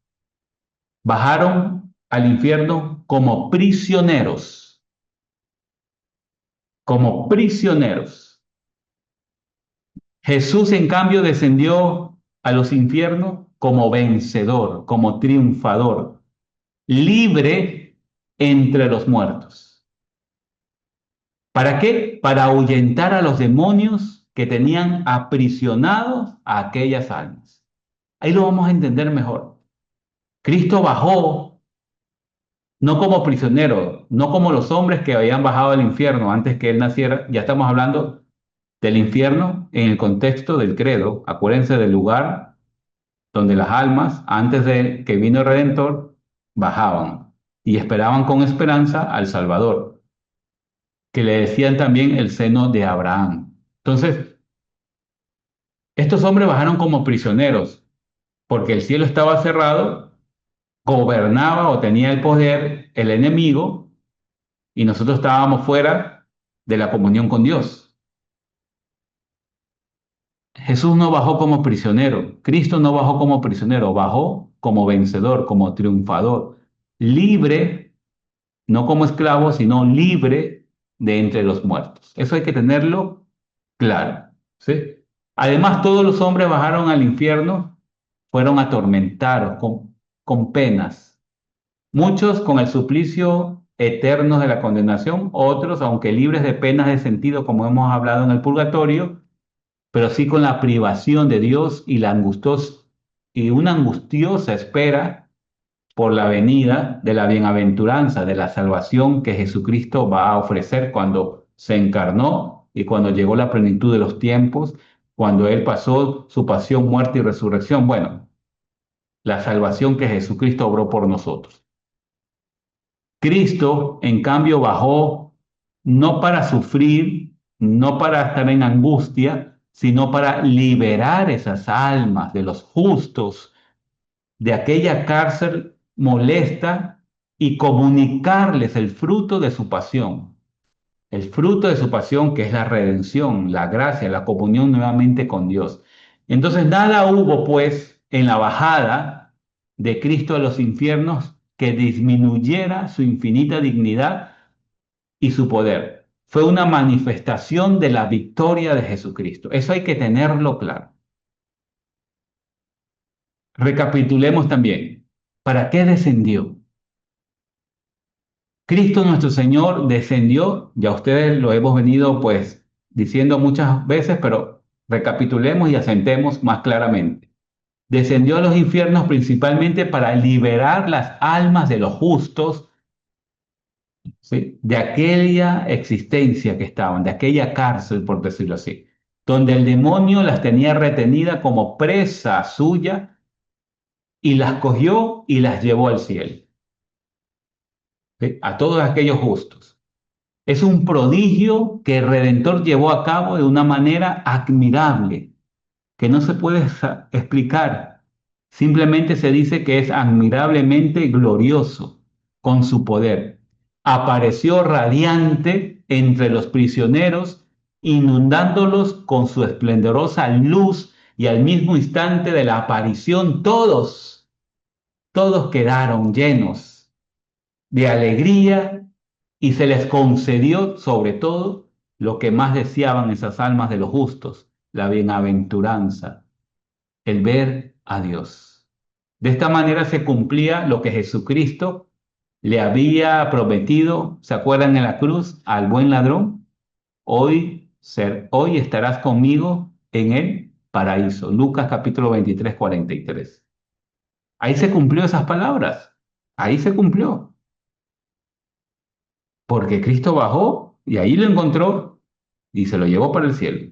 bajaron al infierno como prisioneros, como prisioneros. Jesús, en cambio, descendió a los infiernos como vencedor, como triunfador, libre entre los muertos. ¿Para qué? Para ahuyentar a los demonios que tenían aprisionados a aquellas almas. Ahí lo vamos a entender mejor. Cristo bajó no como prisionero, no como los hombres que habían bajado al infierno antes que Él naciera. Ya estamos hablando del infierno en el contexto del credo. Acuérdense del lugar donde las almas, antes de que vino el Redentor, bajaban y esperaban con esperanza al Salvador, que le decían también el seno de Abraham. Entonces, estos hombres bajaron como prisioneros, porque el cielo estaba cerrado, gobernaba o tenía el poder el enemigo, y nosotros estábamos fuera de la comunión con Dios. Jesús no bajó como prisionero, Cristo no bajó como prisionero, bajó como vencedor, como triunfador, libre, no como esclavo, sino libre de entre los muertos. Eso hay que tenerlo claro, ¿sí? Además, todos los hombres bajaron al infierno, fueron atormentados con penas. Muchos con el suplicio eterno de la condenación, otros, aunque libres de penas de sentido, como hemos hablado en el purgatorio, pero sí con la privación de Dios y y una angustiosa espera por la venida de la bienaventuranza, de la salvación que Jesucristo va a ofrecer cuando se encarnó y cuando llegó la plenitud de los tiempos, cuando Él pasó su pasión, muerte y resurrección. Bueno, la salvación que Jesucristo obró por nosotros. Cristo, en cambio, bajó no para sufrir, no para estar en angustia, sino para liberar esas almas de los justos de aquella cárcel molesta y comunicarles el fruto de su pasión. El fruto de su pasión que es la redención, la gracia, la comunión nuevamente con Dios. Entonces nada hubo pues en la bajada de Cristo a los infiernos que disminuyera su infinita dignidad y su poder. Fue una manifestación de la victoria de Jesucristo. Eso hay que tenerlo claro. Recapitulemos también. ¿Para qué descendió? Cristo nuestro Señor descendió, ya ustedes lo hemos venido pues diciendo muchas veces, pero recapitulemos y asentemos más claramente. Descendió a los infiernos principalmente para liberar las almas de los justos, ¿sí?, de aquella existencia que estaban, de aquella cárcel, por decirlo así, donde el demonio las tenía retenidas como presa suya y las cogió y las llevó al cielo, ¿sí?, a todos aquellos justos. Es un prodigio que el Redentor llevó a cabo de una manera admirable, que no se puede explicar. Simplemente se dice que es admirablemente glorioso con su poder. Apareció radiante entre los prisioneros, inundándolos con su esplendorosa luz y al mismo instante de la aparición todos quedaron llenos de alegría y se les concedió sobre todo lo que más deseaban esas almas de los justos, la bienaventuranza, el ver a Dios. De esta manera se cumplía lo que Jesucristo le había prometido, ¿se acuerdan en la cruz? Al buen ladrón, hoy estarás conmigo en el paraíso. Lucas capítulo 23, 43. Ahí se cumplió esas palabras, ahí se cumplió. Porque Cristo bajó y ahí lo encontró y se lo llevó para el cielo.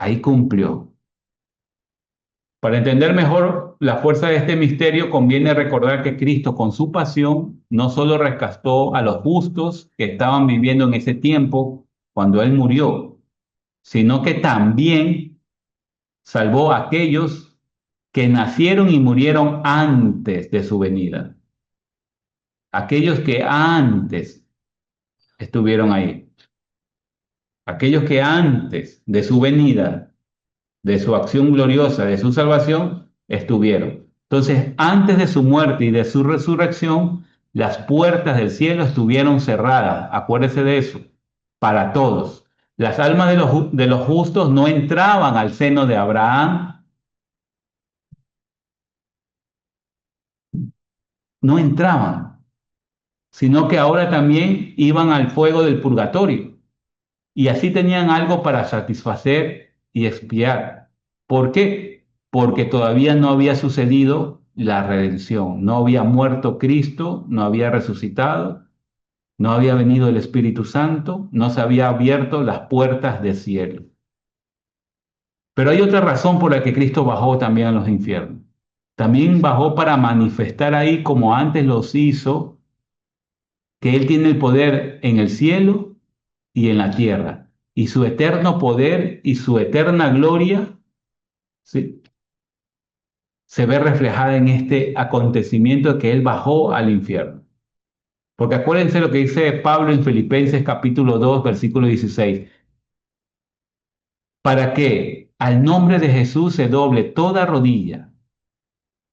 Ahí cumplió. Para entender mejor la fuerza de este misterio, conviene recordar que Cristo con su pasión no solo rescató a los justos que estaban viviendo en ese tiempo cuando Él murió, sino que también salvó a aquellos que nacieron y murieron antes de su venida. Aquellos que antes estuvieron ahí. Aquellos que antes de su venida, de su acción gloriosa, de su salvación, estuvieron. Entonces, antes de su muerte y de su resurrección, las puertas del cielo estuvieron cerradas. Acuérdese de eso, para todos. Las almas de los justos no entraban al seno de Abraham, no entraban, sino que ahora también iban al fuego del purgatorio. Y así tenían algo para satisfacer y expiar. ¿Por qué? Porque todavía no había sucedido la redención, no había muerto Cristo, no había resucitado, no había venido el Espíritu Santo, no se había abierto las puertas del cielo. Pero hay otra razón por la que Cristo bajó también a los infiernos. También bajó para manifestar ahí, como antes los hizo, que Él tiene el poder en el cielo y en la tierra, y su eterno poder y su eterna gloria, ¿sí?, se ve reflejada en este acontecimiento que Él bajó al infierno. Porque acuérdense lo que dice Pablo en Filipenses capítulo 2, versículo 16, para que al nombre de Jesús se doble toda rodilla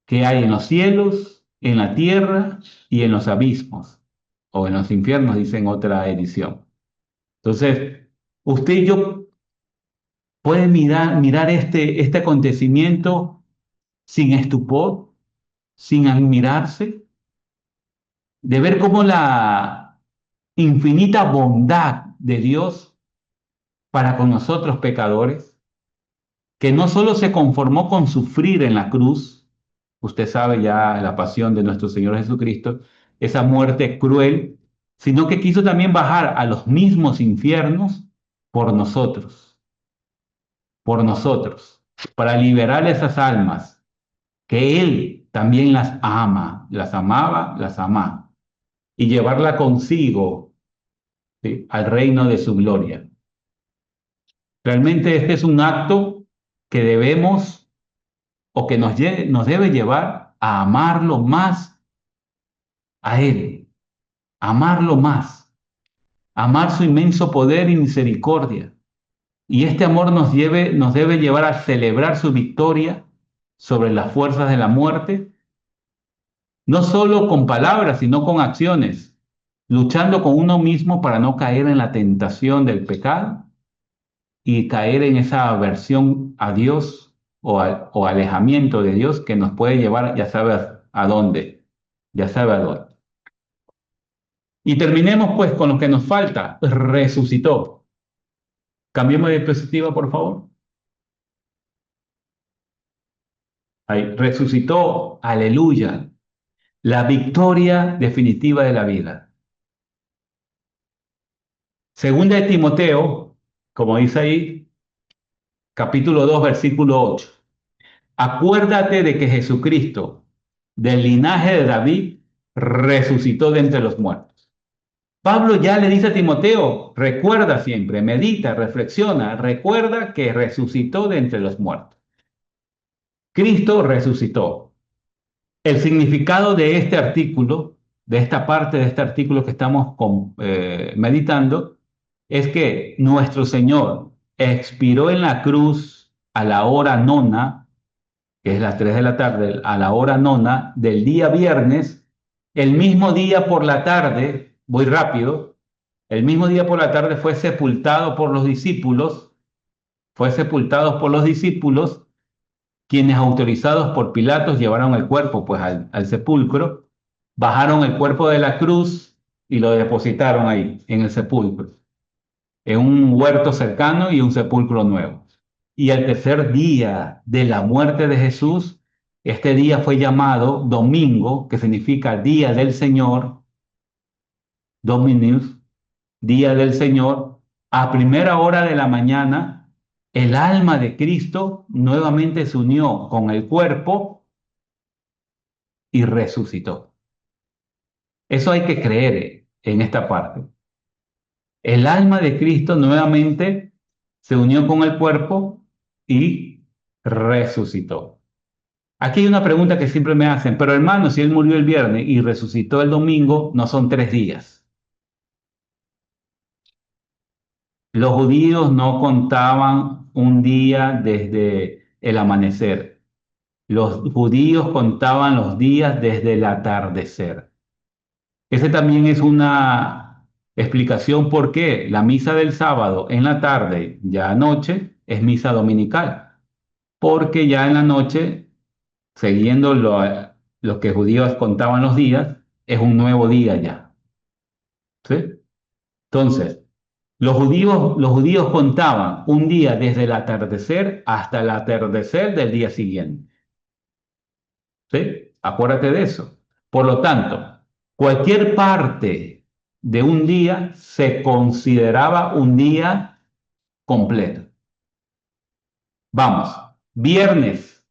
que hay en los cielos, en la tierra y en los abismos, o en los infiernos, dice en otra edición. Entonces, usted y yo puede mirar este acontecimiento sin estupor, sin admirarse, de ver cómo la infinita bondad de Dios para con nosotros pecadores, que no solo se conformó con sufrir en la cruz, usted sabe ya la pasión de nuestro Señor Jesucristo, esa muerte cruel, sino que quiso también bajar a los mismos infiernos por por nosotros, para liberar esas almas, que Él también las ama, las amaba, las ama, y llevarla consigo, ¿sí?, al reino de su gloria. Realmente este es un acto que debemos o que nos debe llevar a amarlo más a Él, amarlo más, amar su inmenso poder y misericordia. Y este amor nos debe llevar a celebrar su victoria sobre las fuerzas de la muerte, no solo con palabras, sino con acciones, luchando con uno mismo para no caer en la tentación del pecado y caer en esa aversión a Dios o alejamiento de Dios que nos puede llevar, ya sabe a dónde, ya sabe a dónde. Y terminemos pues con lo que nos falta, resucitó. Cambiemos de perspectiva, por favor. Ahí, resucitó, aleluya, la victoria definitiva de la vida. Segunda de Timoteo, como dice ahí, capítulo 2 versículo 8. Acuérdate de que Jesucristo, del linaje de David, resucitó de entre los muertos. Pablo ya le dice a Timoteo, recuerda siempre, medita, reflexiona, recuerda que resucitó de entre los muertos. Cristo resucitó. El significado de este artículo, de esta parte de este artículo que estamos meditando, es que nuestro Señor expiró en la cruz a la hora nona, que es las 3 de la tarde, a la hora nona del día viernes, el mismo día por la tarde, voy rápido, el mismo día por la tarde fue sepultado por los discípulos, fue sepultado por los discípulos, quienes autorizados por Pilatos llevaron el cuerpo pues al sepulcro, bajaron el cuerpo de la cruz y lo depositaron ahí, en el sepulcro, en un huerto cercano y un sepulcro nuevo. Y el tercer día de la muerte de Jesús, este día fue llamado domingo, que significa día del Señor, Dominus, día del Señor, a primera hora de la mañana, el alma de Cristo nuevamente se unió con el cuerpo y resucitó. Eso hay que creer en esta parte. El alma de Cristo nuevamente se unió con el cuerpo y resucitó. Aquí hay una pregunta que siempre me hacen, pero hermano, si él murió el viernes y resucitó el domingo, no son 3 días. Los judíos no contaban un día desde el amanecer. Los judíos contaban los días desde el atardecer. Ese también es una explicación por qué la misa del sábado en la tarde, ya anoche, es misa dominical. Porque ya en la noche, siguiendo lo que judíos contaban los días, es un nuevo día ya. ¿Sí? Entonces, los judíos contaban un día desde el atardecer hasta el atardecer del día siguiente. ¿Sí? Acuérdate de eso. Por lo tanto, cualquier parte de un día se consideraba un día completo. Vamos, viernes,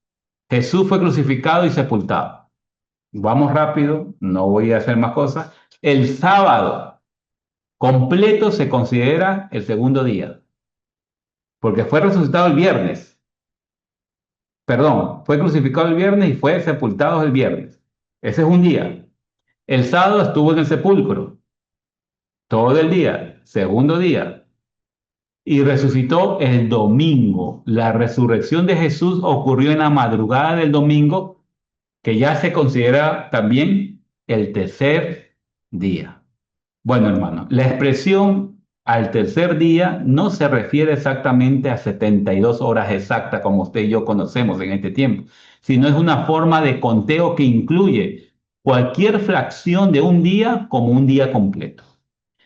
Jesús fue crucificado y sepultado. Vamos rápido, no voy a hacer más cosas. El sábado completo se considera el segundo día, porque fue resucitado el viernes. Perdón, fue crucificado el viernes y fue sepultado el viernes. Ese es un día. El sábado estuvo en el sepulcro, todo el día, segundo día, y resucitó el domingo. La resurrección de Jesús ocurrió en la madrugada del domingo, que ya se considera también el tercer día. Bueno, hermano, la expresión al tercer día no se refiere exactamente a 72 horas exactas como usted y yo conocemos en este tiempo, sino es una forma de conteo que incluye cualquier fracción de un día como un día completo.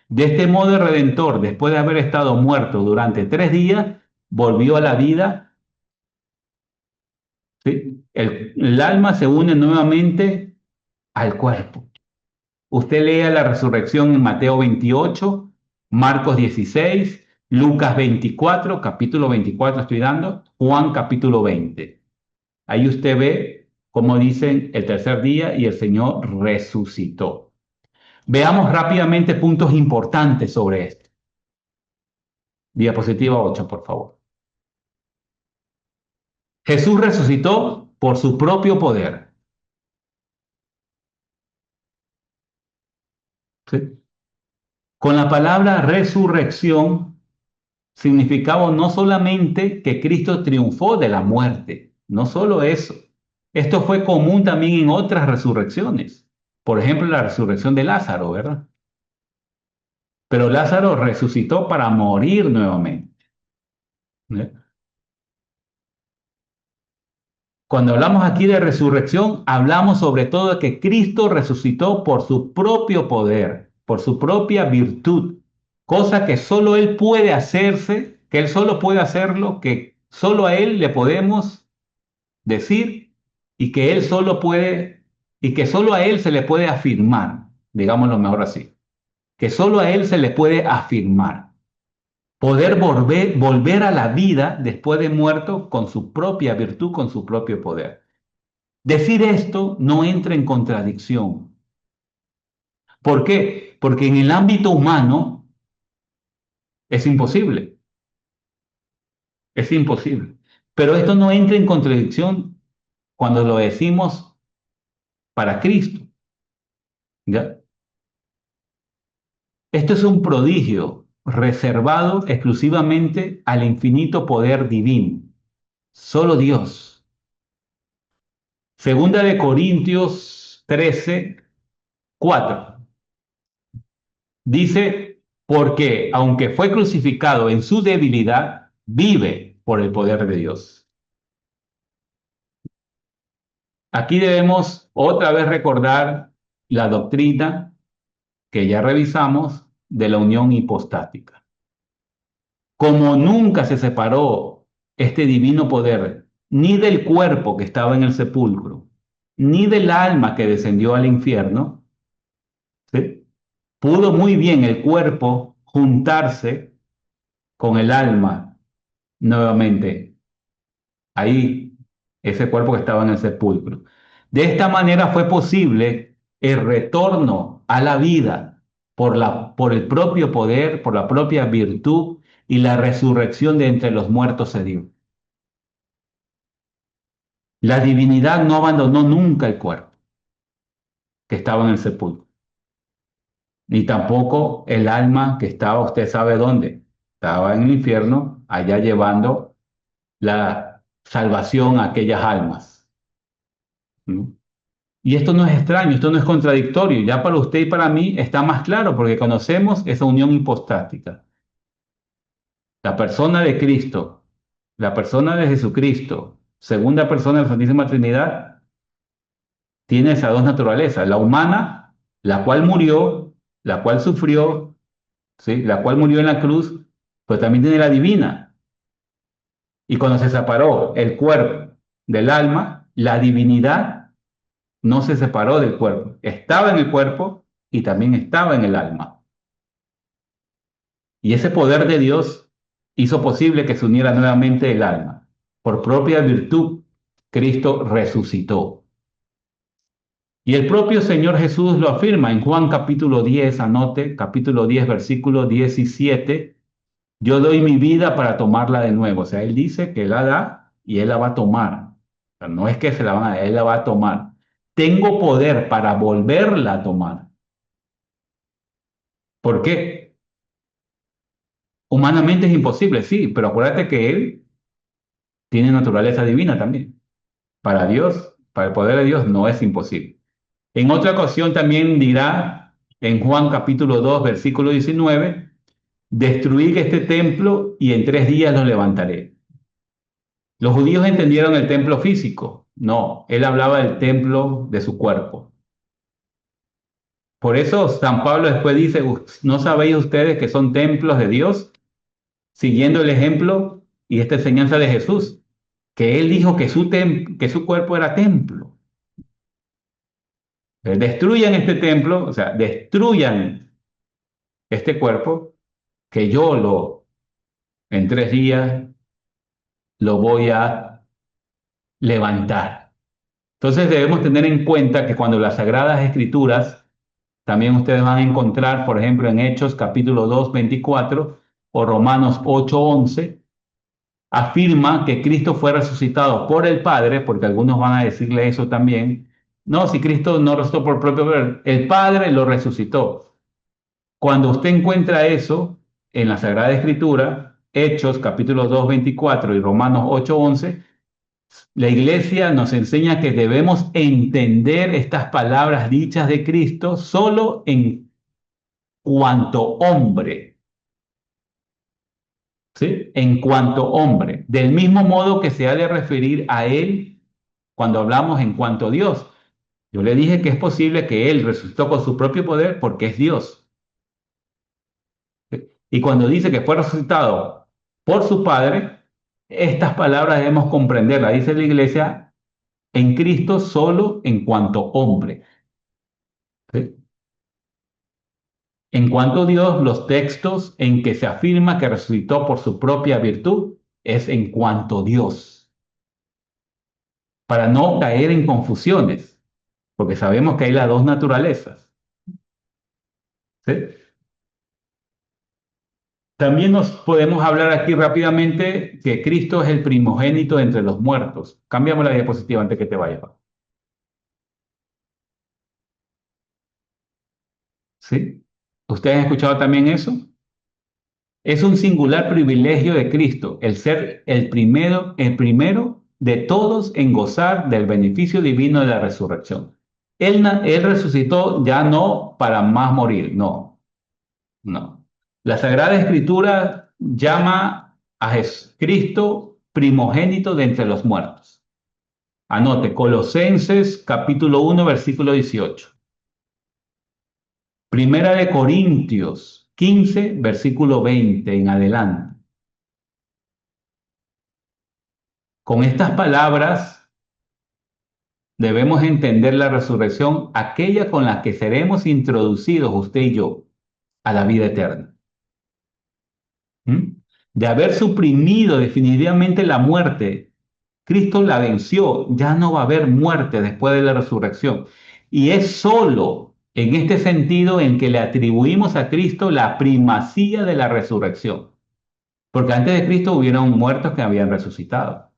De este modo el Redentor, después de haber estado muerto durante 3 días, volvió a la vida. ¿Sí? El alma se une nuevamente al cuerpo. Usted lea la resurrección en Mateo 28, Marcos 16, Lucas 24, capítulo 24 estoy dando, Juan capítulo 20. Ahí usted ve cómo dicen el tercer día y el Señor resucitó. Veamos rápidamente puntos importantes sobre esto. Diapositiva 8, por favor. Jesús resucitó por su propio poder. ¿Sí? Con la palabra resurrección significaba no solamente que Cristo triunfó de la muerte, no solo eso. Esto fue común también en otras resurrecciones. Por ejemplo, la resurrección de Lázaro, ¿verdad? Pero Lázaro resucitó para morir nuevamente. ¿Eh? Cuando hablamos aquí de resurrección, hablamos sobre todo de que Cristo resucitó por su propio poder, por su propia virtud, cosa que solo Él puede hacerse, que Él solo puede hacerlo, que solo a Él le podemos decir y que Él solo puede, y que solo a Él se le puede afirmar, digámoslo mejor así, que solo a Él se le puede afirmar, poder volver a la vida después de muerto con su propia virtud, con su propio poder. Decir esto no entra en contradicción. ¿Por qué? Porque en el ámbito humano es imposible, es imposible. Pero esto no entra en contradicción cuando lo decimos para Cristo. ¿Ya? Esto es un prodigio reservado exclusivamente al infinito poder divino. Solo Dios. Segunda de Corintios 13:4. Dice, porque aunque fue crucificado en su debilidad, vive por el poder de Dios. Aquí debemos otra vez recordar la doctrina que ya revisamos de la unión hipostática. Como nunca se separó este divino poder ni del cuerpo que estaba en el sepulcro, ni del alma que descendió al infierno, ¿sí? Pudo muy bien el cuerpo juntarse con el alma nuevamente, ahí, ese cuerpo que estaba en el sepulcro. De esta manera fue posible el retorno a la vida por el propio poder, por la propia virtud y la resurrección de entre los muertos se dio. La divinidad no abandonó nunca el cuerpo que estaba en el sepulcro, ni tampoco el alma que estaba, usted sabe dónde, estaba en el infierno, allá llevando la salvación a aquellas almas. ¿No? Y esto no es extraño, esto no es contradictorio, ya para usted y para mí está más claro porque conocemos esa unión hipostática. La persona de Cristo, la persona de Jesucristo, segunda persona de la Santísima Trinidad, tiene esas dos naturalezas, la humana, la cual murió, la cual sufrió, ¿sí? La cual murió en la cruz, pero también tiene la divina. Y cuando se separó el cuerpo del alma, la divinidad no se separó del cuerpo, estaba en el cuerpo y también estaba en el alma. Y ese poder de Dios hizo posible que se uniera nuevamente el alma. Por propia virtud, Cristo resucitó. Y el propio Señor Jesús lo afirma en Juan capítulo 10, anote, capítulo 10, versículo 17, yo doy mi vida para tomarla de nuevo. O sea, Él dice que Él la da y Él la va a tomar. O sea, no es que se la van a dar, Él la va a tomar. Tengo poder para volverla a tomar. ¿Por qué? Humanamente es imposible, sí, pero acuérdate que Él tiene naturaleza divina también. Para Dios, para el poder de Dios, no es imposible. En otra ocasión también dirá en Juan capítulo 2, versículo 19, destruid este templo y en 3 días lo levantaré. Los judíos entendieron el templo físico. No, él hablaba del templo de su cuerpo. Por eso San Pablo después dice, ¿no sabéis ustedes que son templos de Dios? Siguiendo el ejemplo y esta enseñanza de Jesús, que él dijo que que su cuerpo era templo. Destruyan este templo, o sea, destruyan este cuerpo, que yo en 3 días lo voy a levantar. Entonces debemos tener en cuenta que cuando las Sagradas Escrituras, también ustedes van a encontrar, por ejemplo, en Hechos capítulo 2 24 o Romanos 8 11 afirma que Cristo fue resucitado por el Padre, porque algunos van a decirle eso también. No, si Cristo no resucitó por propio poder, el Padre lo resucitó. Cuando usted encuentra eso en la Sagrada Escritura, Hechos capítulo 2 24 y Romanos 8 11, la Iglesia nos enseña que debemos entender estas palabras dichas de Cristo solo en cuanto hombre, ¿sí? En cuanto hombre, del mismo modo que se ha de referir a Él cuando hablamos en cuanto a Dios. Yo le dije que es posible que Él resucitó con su propio poder porque es Dios. Y cuando dice que fue resucitado por su Padre, estas palabras debemos comprenderlas, dice la Iglesia, en Cristo solo en cuanto hombre. ¿Sí? En cuanto a Dios, los textos en que se afirma que resucitó por su propia virtud es en cuanto a Dios, para no caer en confusiones, porque sabemos que hay las dos naturalezas. ¿Sí? También nos podemos hablar aquí rápidamente que Cristo es el primogénito entre los muertos. Cambiamos la diapositiva antes que te vayas. ¿Sí? ¿Ustedes han escuchado también eso? Es un singular privilegio de Cristo el ser el primero de todos en gozar del beneficio divino de la resurrección. Él resucitó ya no para más morir, no, no. La Sagrada Escritura llama a Cristo primogénito de entre los muertos. Anote, Colosenses capítulo 1, versículo 18. Primera de Corintios 15, versículo 20 en adelante. Con estas palabras debemos entender la resurrección, aquella con la que seremos introducidos usted y yo a la vida eterna. ¿Mm? De haber suprimido definitivamente la muerte, Cristo la venció, ya no va a haber muerte después de la resurrección. Y es solo en este sentido en que le atribuimos a Cristo la primacía de la resurrección. Porque antes de Cristo hubieron muertos que habían resucitado,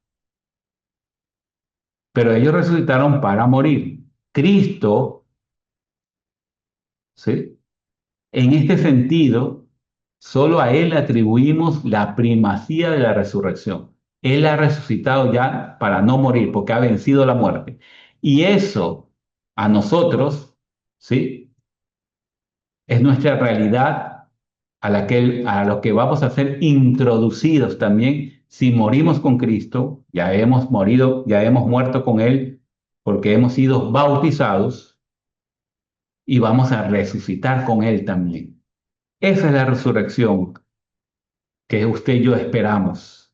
pero ellos resucitaron para morir. Cristo, ¿sí? En este sentido, solo a Él le atribuimos la primacía de la resurrección. Él ha resucitado ya para no morir, porque ha vencido la muerte. Y eso a nosotros, ¿sí? Es nuestra realidad a lo que vamos a ser introducidos también si morimos con Cristo, ya hemos morido, ya hemos muerto con Él, porque hemos sido bautizados y vamos a resucitar con Él también. Esa es la resurrección que usted y yo esperamos.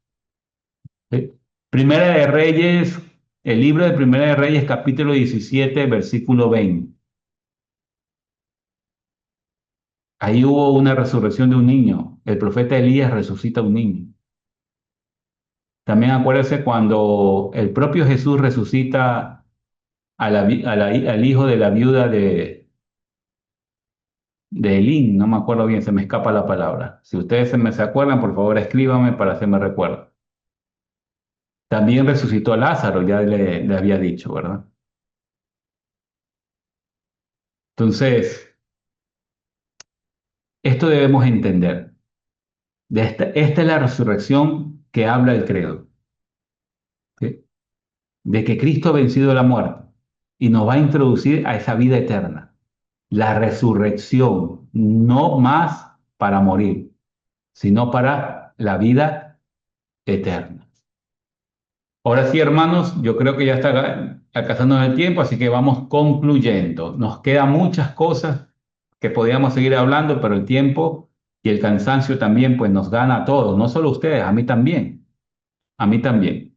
¿Sí? Primera de Reyes, el libro de Primera de Reyes, capítulo 17, versículo 20. Ahí hubo una resurrección de un niño. El profeta Elías resucita a un niño. También acuérdese cuando el propio Jesús resucita al hijo de la viuda de Elín, no me acuerdo bien, se me escapa la palabra. Si ustedes se acuerdan, por favor escríbanme para hacerme recuerdo. También resucitó a Lázaro, ya le había dicho, ¿verdad? Entonces, esto debemos entender. Esta es la resurrección que habla el credo, ¿sí? De que Cristo ha vencido la muerte y nos va a introducir a esa vida eterna. La resurrección, no más para morir. sino para la vida eterna. Ahora sí, hermanos, yo creo que ya está alcanzando el tiempo, así que vamos concluyendo. Nos quedan muchas cosas que podríamos seguir hablando, pero el tiempo y el cansancio también pues nos gana a todos, no solo a ustedes, a mí también, a mí también.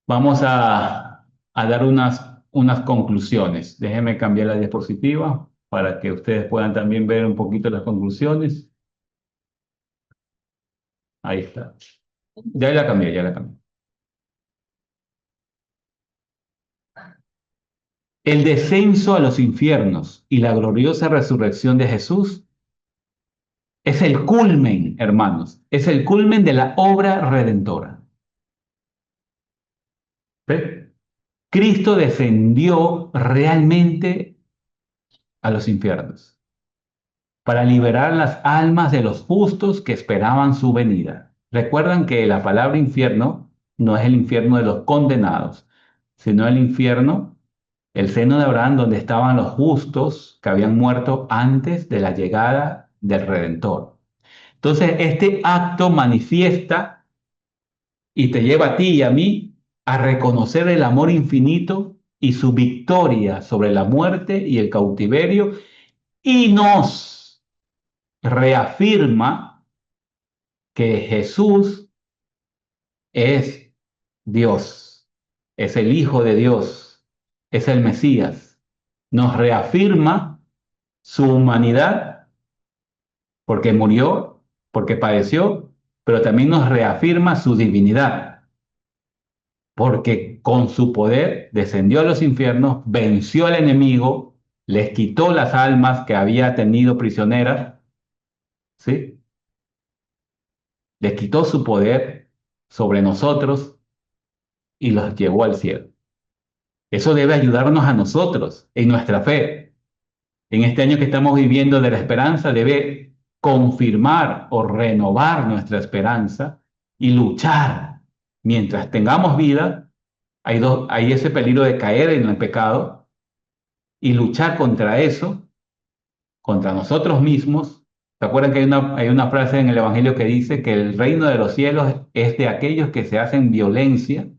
Vamos a dar unas conclusiones. Déjenme cambiar la diapositiva para que ustedes puedan también ver un poquito las conclusiones. Ahí está. Ya la cambié, ya la cambié. El descenso a los infiernos y la gloriosa resurrección de Jesús es el culmen, hermanos, es el culmen de la obra redentora. ¿Ve? Cristo descendió realmente a los infiernos para liberar las almas de los justos que esperaban su venida. Recuerdan que la palabra infierno no es el infierno de los condenados, sino el infierno, el seno de Abraham, donde estaban los justos que habían muerto antes de la llegada del Redentor. Entonces, este acto manifiesta y te lleva a ti y a mí a reconocer el amor infinito y su victoria sobre la muerte y el cautiverio y nos reafirma que Jesús es Dios, es el Hijo de Dios, es el Mesías. Nos reafirma su humanidad porque murió, porque padeció, pero también nos reafirma su divinidad, porque con su poder descendió a los infiernos, venció al enemigo, les quitó las almas que había tenido prisioneras, ¿sí? Les quitó su poder sobre nosotros y los llevó al cielo. Eso debe ayudarnos a nosotros en nuestra fe. En este año que estamos viviendo de la esperanza, debe confirmar o renovar nuestra esperanza y luchar. Mientras tengamos vida, hay ese peligro de caer en el pecado y luchar contra eso, contra nosotros mismos. ¿Se acuerdan que hay una frase en el Evangelio que dice que el reino de los cielos es de aquellos que se hacen violencia?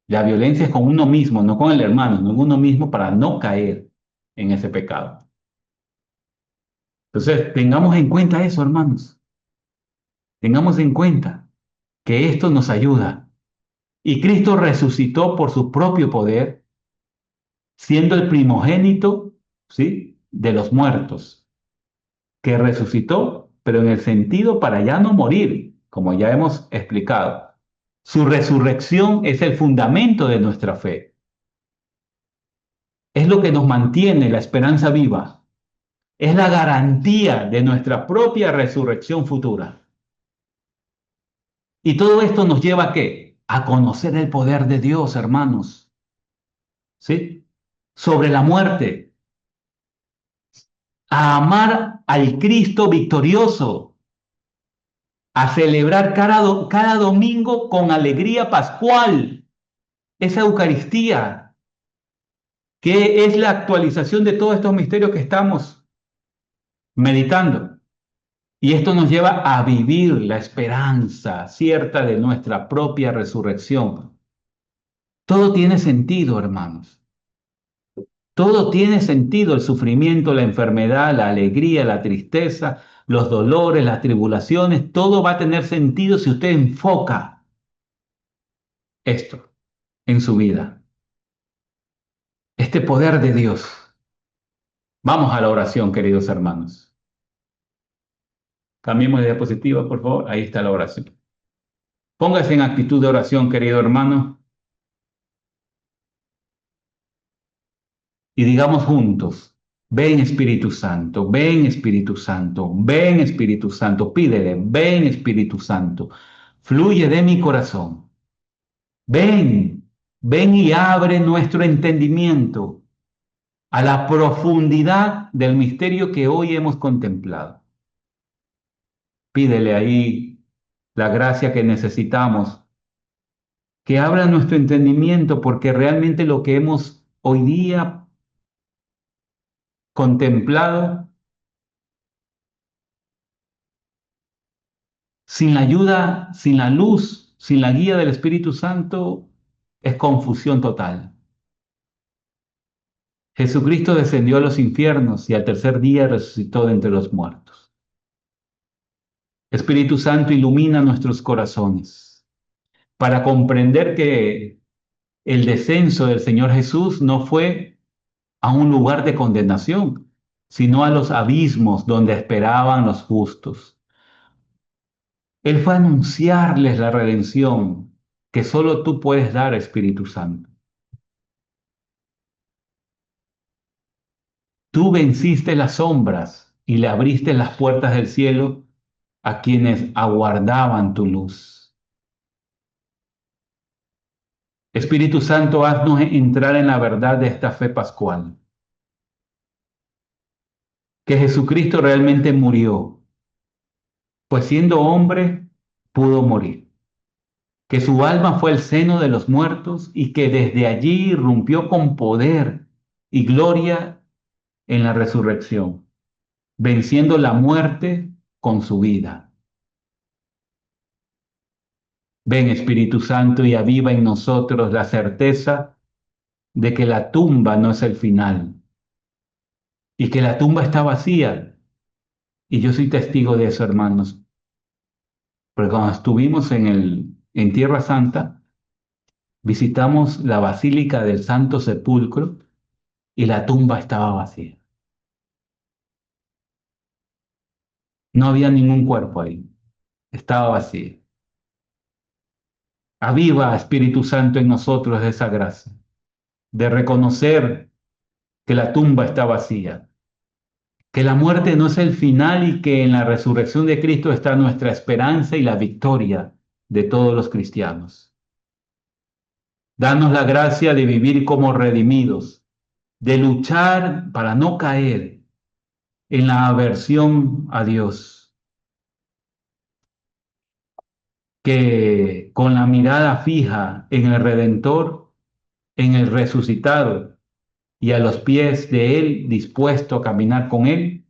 La violencia es con uno mismo, no con el hermano, no con uno mismo para no caer en ese pecado. Entonces, tengamos en cuenta eso, hermanos. Tengamos en cuenta que esto nos ayuda. Y Cristo resucitó por su propio poder, siendo el primogénito, ¿sí?, de los muertos, que resucitó, pero en el sentido para ya no morir, como ya hemos explicado. Su resurrección es el fundamento de nuestra fe. Es lo que nos mantiene la esperanza viva. Es la garantía de nuestra propia resurrección futura. Y todo esto nos lleva ¿a qué? A conocer el poder de Dios, hermanos, ¿sí? Sobre la muerte, a amar al Cristo victorioso, a celebrar cada domingo con alegría pascual, esa Eucaristía, que es la actualización de todos estos misterios que estamos meditando. Y esto nos lleva a vivir la esperanza cierta de nuestra propia resurrección. Todo tiene sentido, hermanos. Todo tiene sentido, el sufrimiento, la enfermedad, la alegría, la tristeza, los dolores, las tribulaciones, todo va a tener sentido si usted enfoca esto en su vida, este poder de Dios. Vamos a la oración, queridos hermanos. Cambiemos de diapositiva, por favor. Ahí está la oración. Póngase en actitud de oración, querido hermano, y digamos juntos, ven Espíritu Santo, ven Espíritu Santo, ven Espíritu Santo, pídele, ven Espíritu Santo, fluye de mi corazón. Ven, ven y abre nuestro entendimiento a la profundidad del misterio que hoy hemos contemplado. Pídele ahí la gracia que necesitamos, que abra nuestro entendimiento, porque realmente lo que hemos hoy día contemplado Sin la ayuda, sin la luz, sin la guía del Espíritu Santo, es confusión total. Jesucristo descendió a los infiernos y al tercer día resucitó de entre los muertos. Espíritu Santo, ilumina nuestros corazones para comprender que el descenso del Señor Jesús no fue a un lugar de condenación, sino a los abismos donde esperaban los justos. Él fue a anunciarles la redención que solo tú puedes dar, Espíritu Santo. Tú venciste las sombras y le abriste las puertas del cielo a quienes aguardaban tu luz. Espíritu Santo, haznos entrar en la verdad de esta fe pascual, que Jesucristo realmente murió, pues siendo hombre pudo morir, que su alma fue el seno de los muertos y que desde allí irrumpió con poder y gloria en la resurrección, venciendo la muerte con su vida. Ven, Espíritu Santo, y aviva en nosotros la certeza de que la tumba no es el final y que la tumba está vacía. Y yo soy testigo de eso, hermanos, porque cuando estuvimos en Tierra Santa, visitamos la Basílica del Santo Sepulcro y la tumba estaba vacía. No había ningún cuerpo ahí, estaba vacía. Aviva, Espíritu Santo, en nosotros esa gracia de reconocer que la tumba está vacía, que la muerte no es el final y que en la resurrección de Cristo está nuestra esperanza y la victoria de todos los cristianos. Danos la gracia de vivir como redimidos, de luchar para no caer en la aversión a Dios, que con la mirada fija en el Redentor, en el resucitado y a los pies de Él, dispuesto a caminar con Él,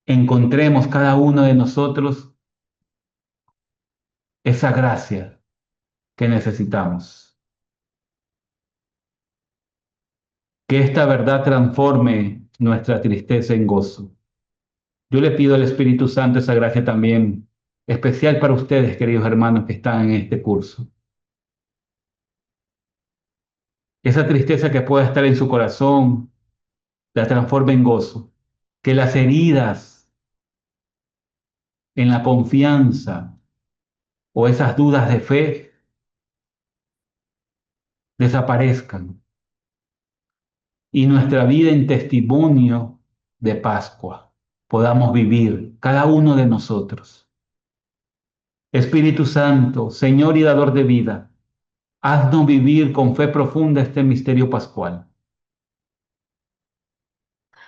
encontremos cada uno de nosotros esa gracia que necesitamos. Que esta verdad transforme nuestra tristeza en gozo. Yo le pido al Espíritu Santo esa gracia también especial para ustedes, queridos hermanos que están en este curso. Esa tristeza que pueda estar en su corazón, la transforme en gozo. Que las heridas en la confianza o esas dudas de fe desaparezcan y nuestra vida en testimonio de Pascua podamos vivir cada uno de nosotros. Espíritu Santo, Señor y Dador de vida, haznos vivir con fe profunda este misterio pascual,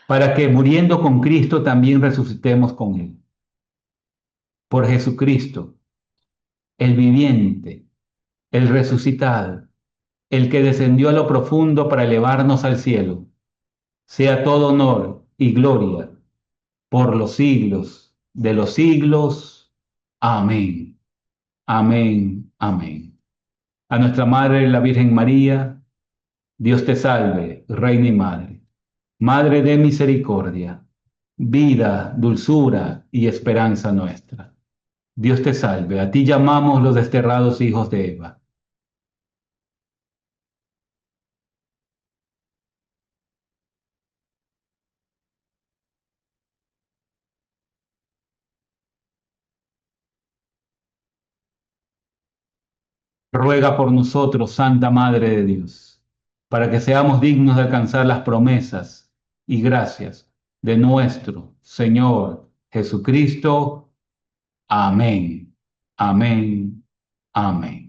para que muriendo con Cristo también resucitemos con Él. Por Jesucristo, el viviente, el resucitado, el que descendió a lo profundo para elevarnos al cielo, sea todo honor y gloria por los siglos de los siglos. Amén. Amén. Amén. A nuestra Madre, la Virgen María, Dios te salve, Reina y Madre. Madre de misericordia, vida, dulzura y esperanza nuestra. Dios te salve, a ti llamamos los desterrados hijos de Eva. Ruega por nosotros, Santa Madre de Dios, para que seamos dignos de alcanzar las promesas y gracias de nuestro Señor Jesucristo. Amén. Amén. Amén.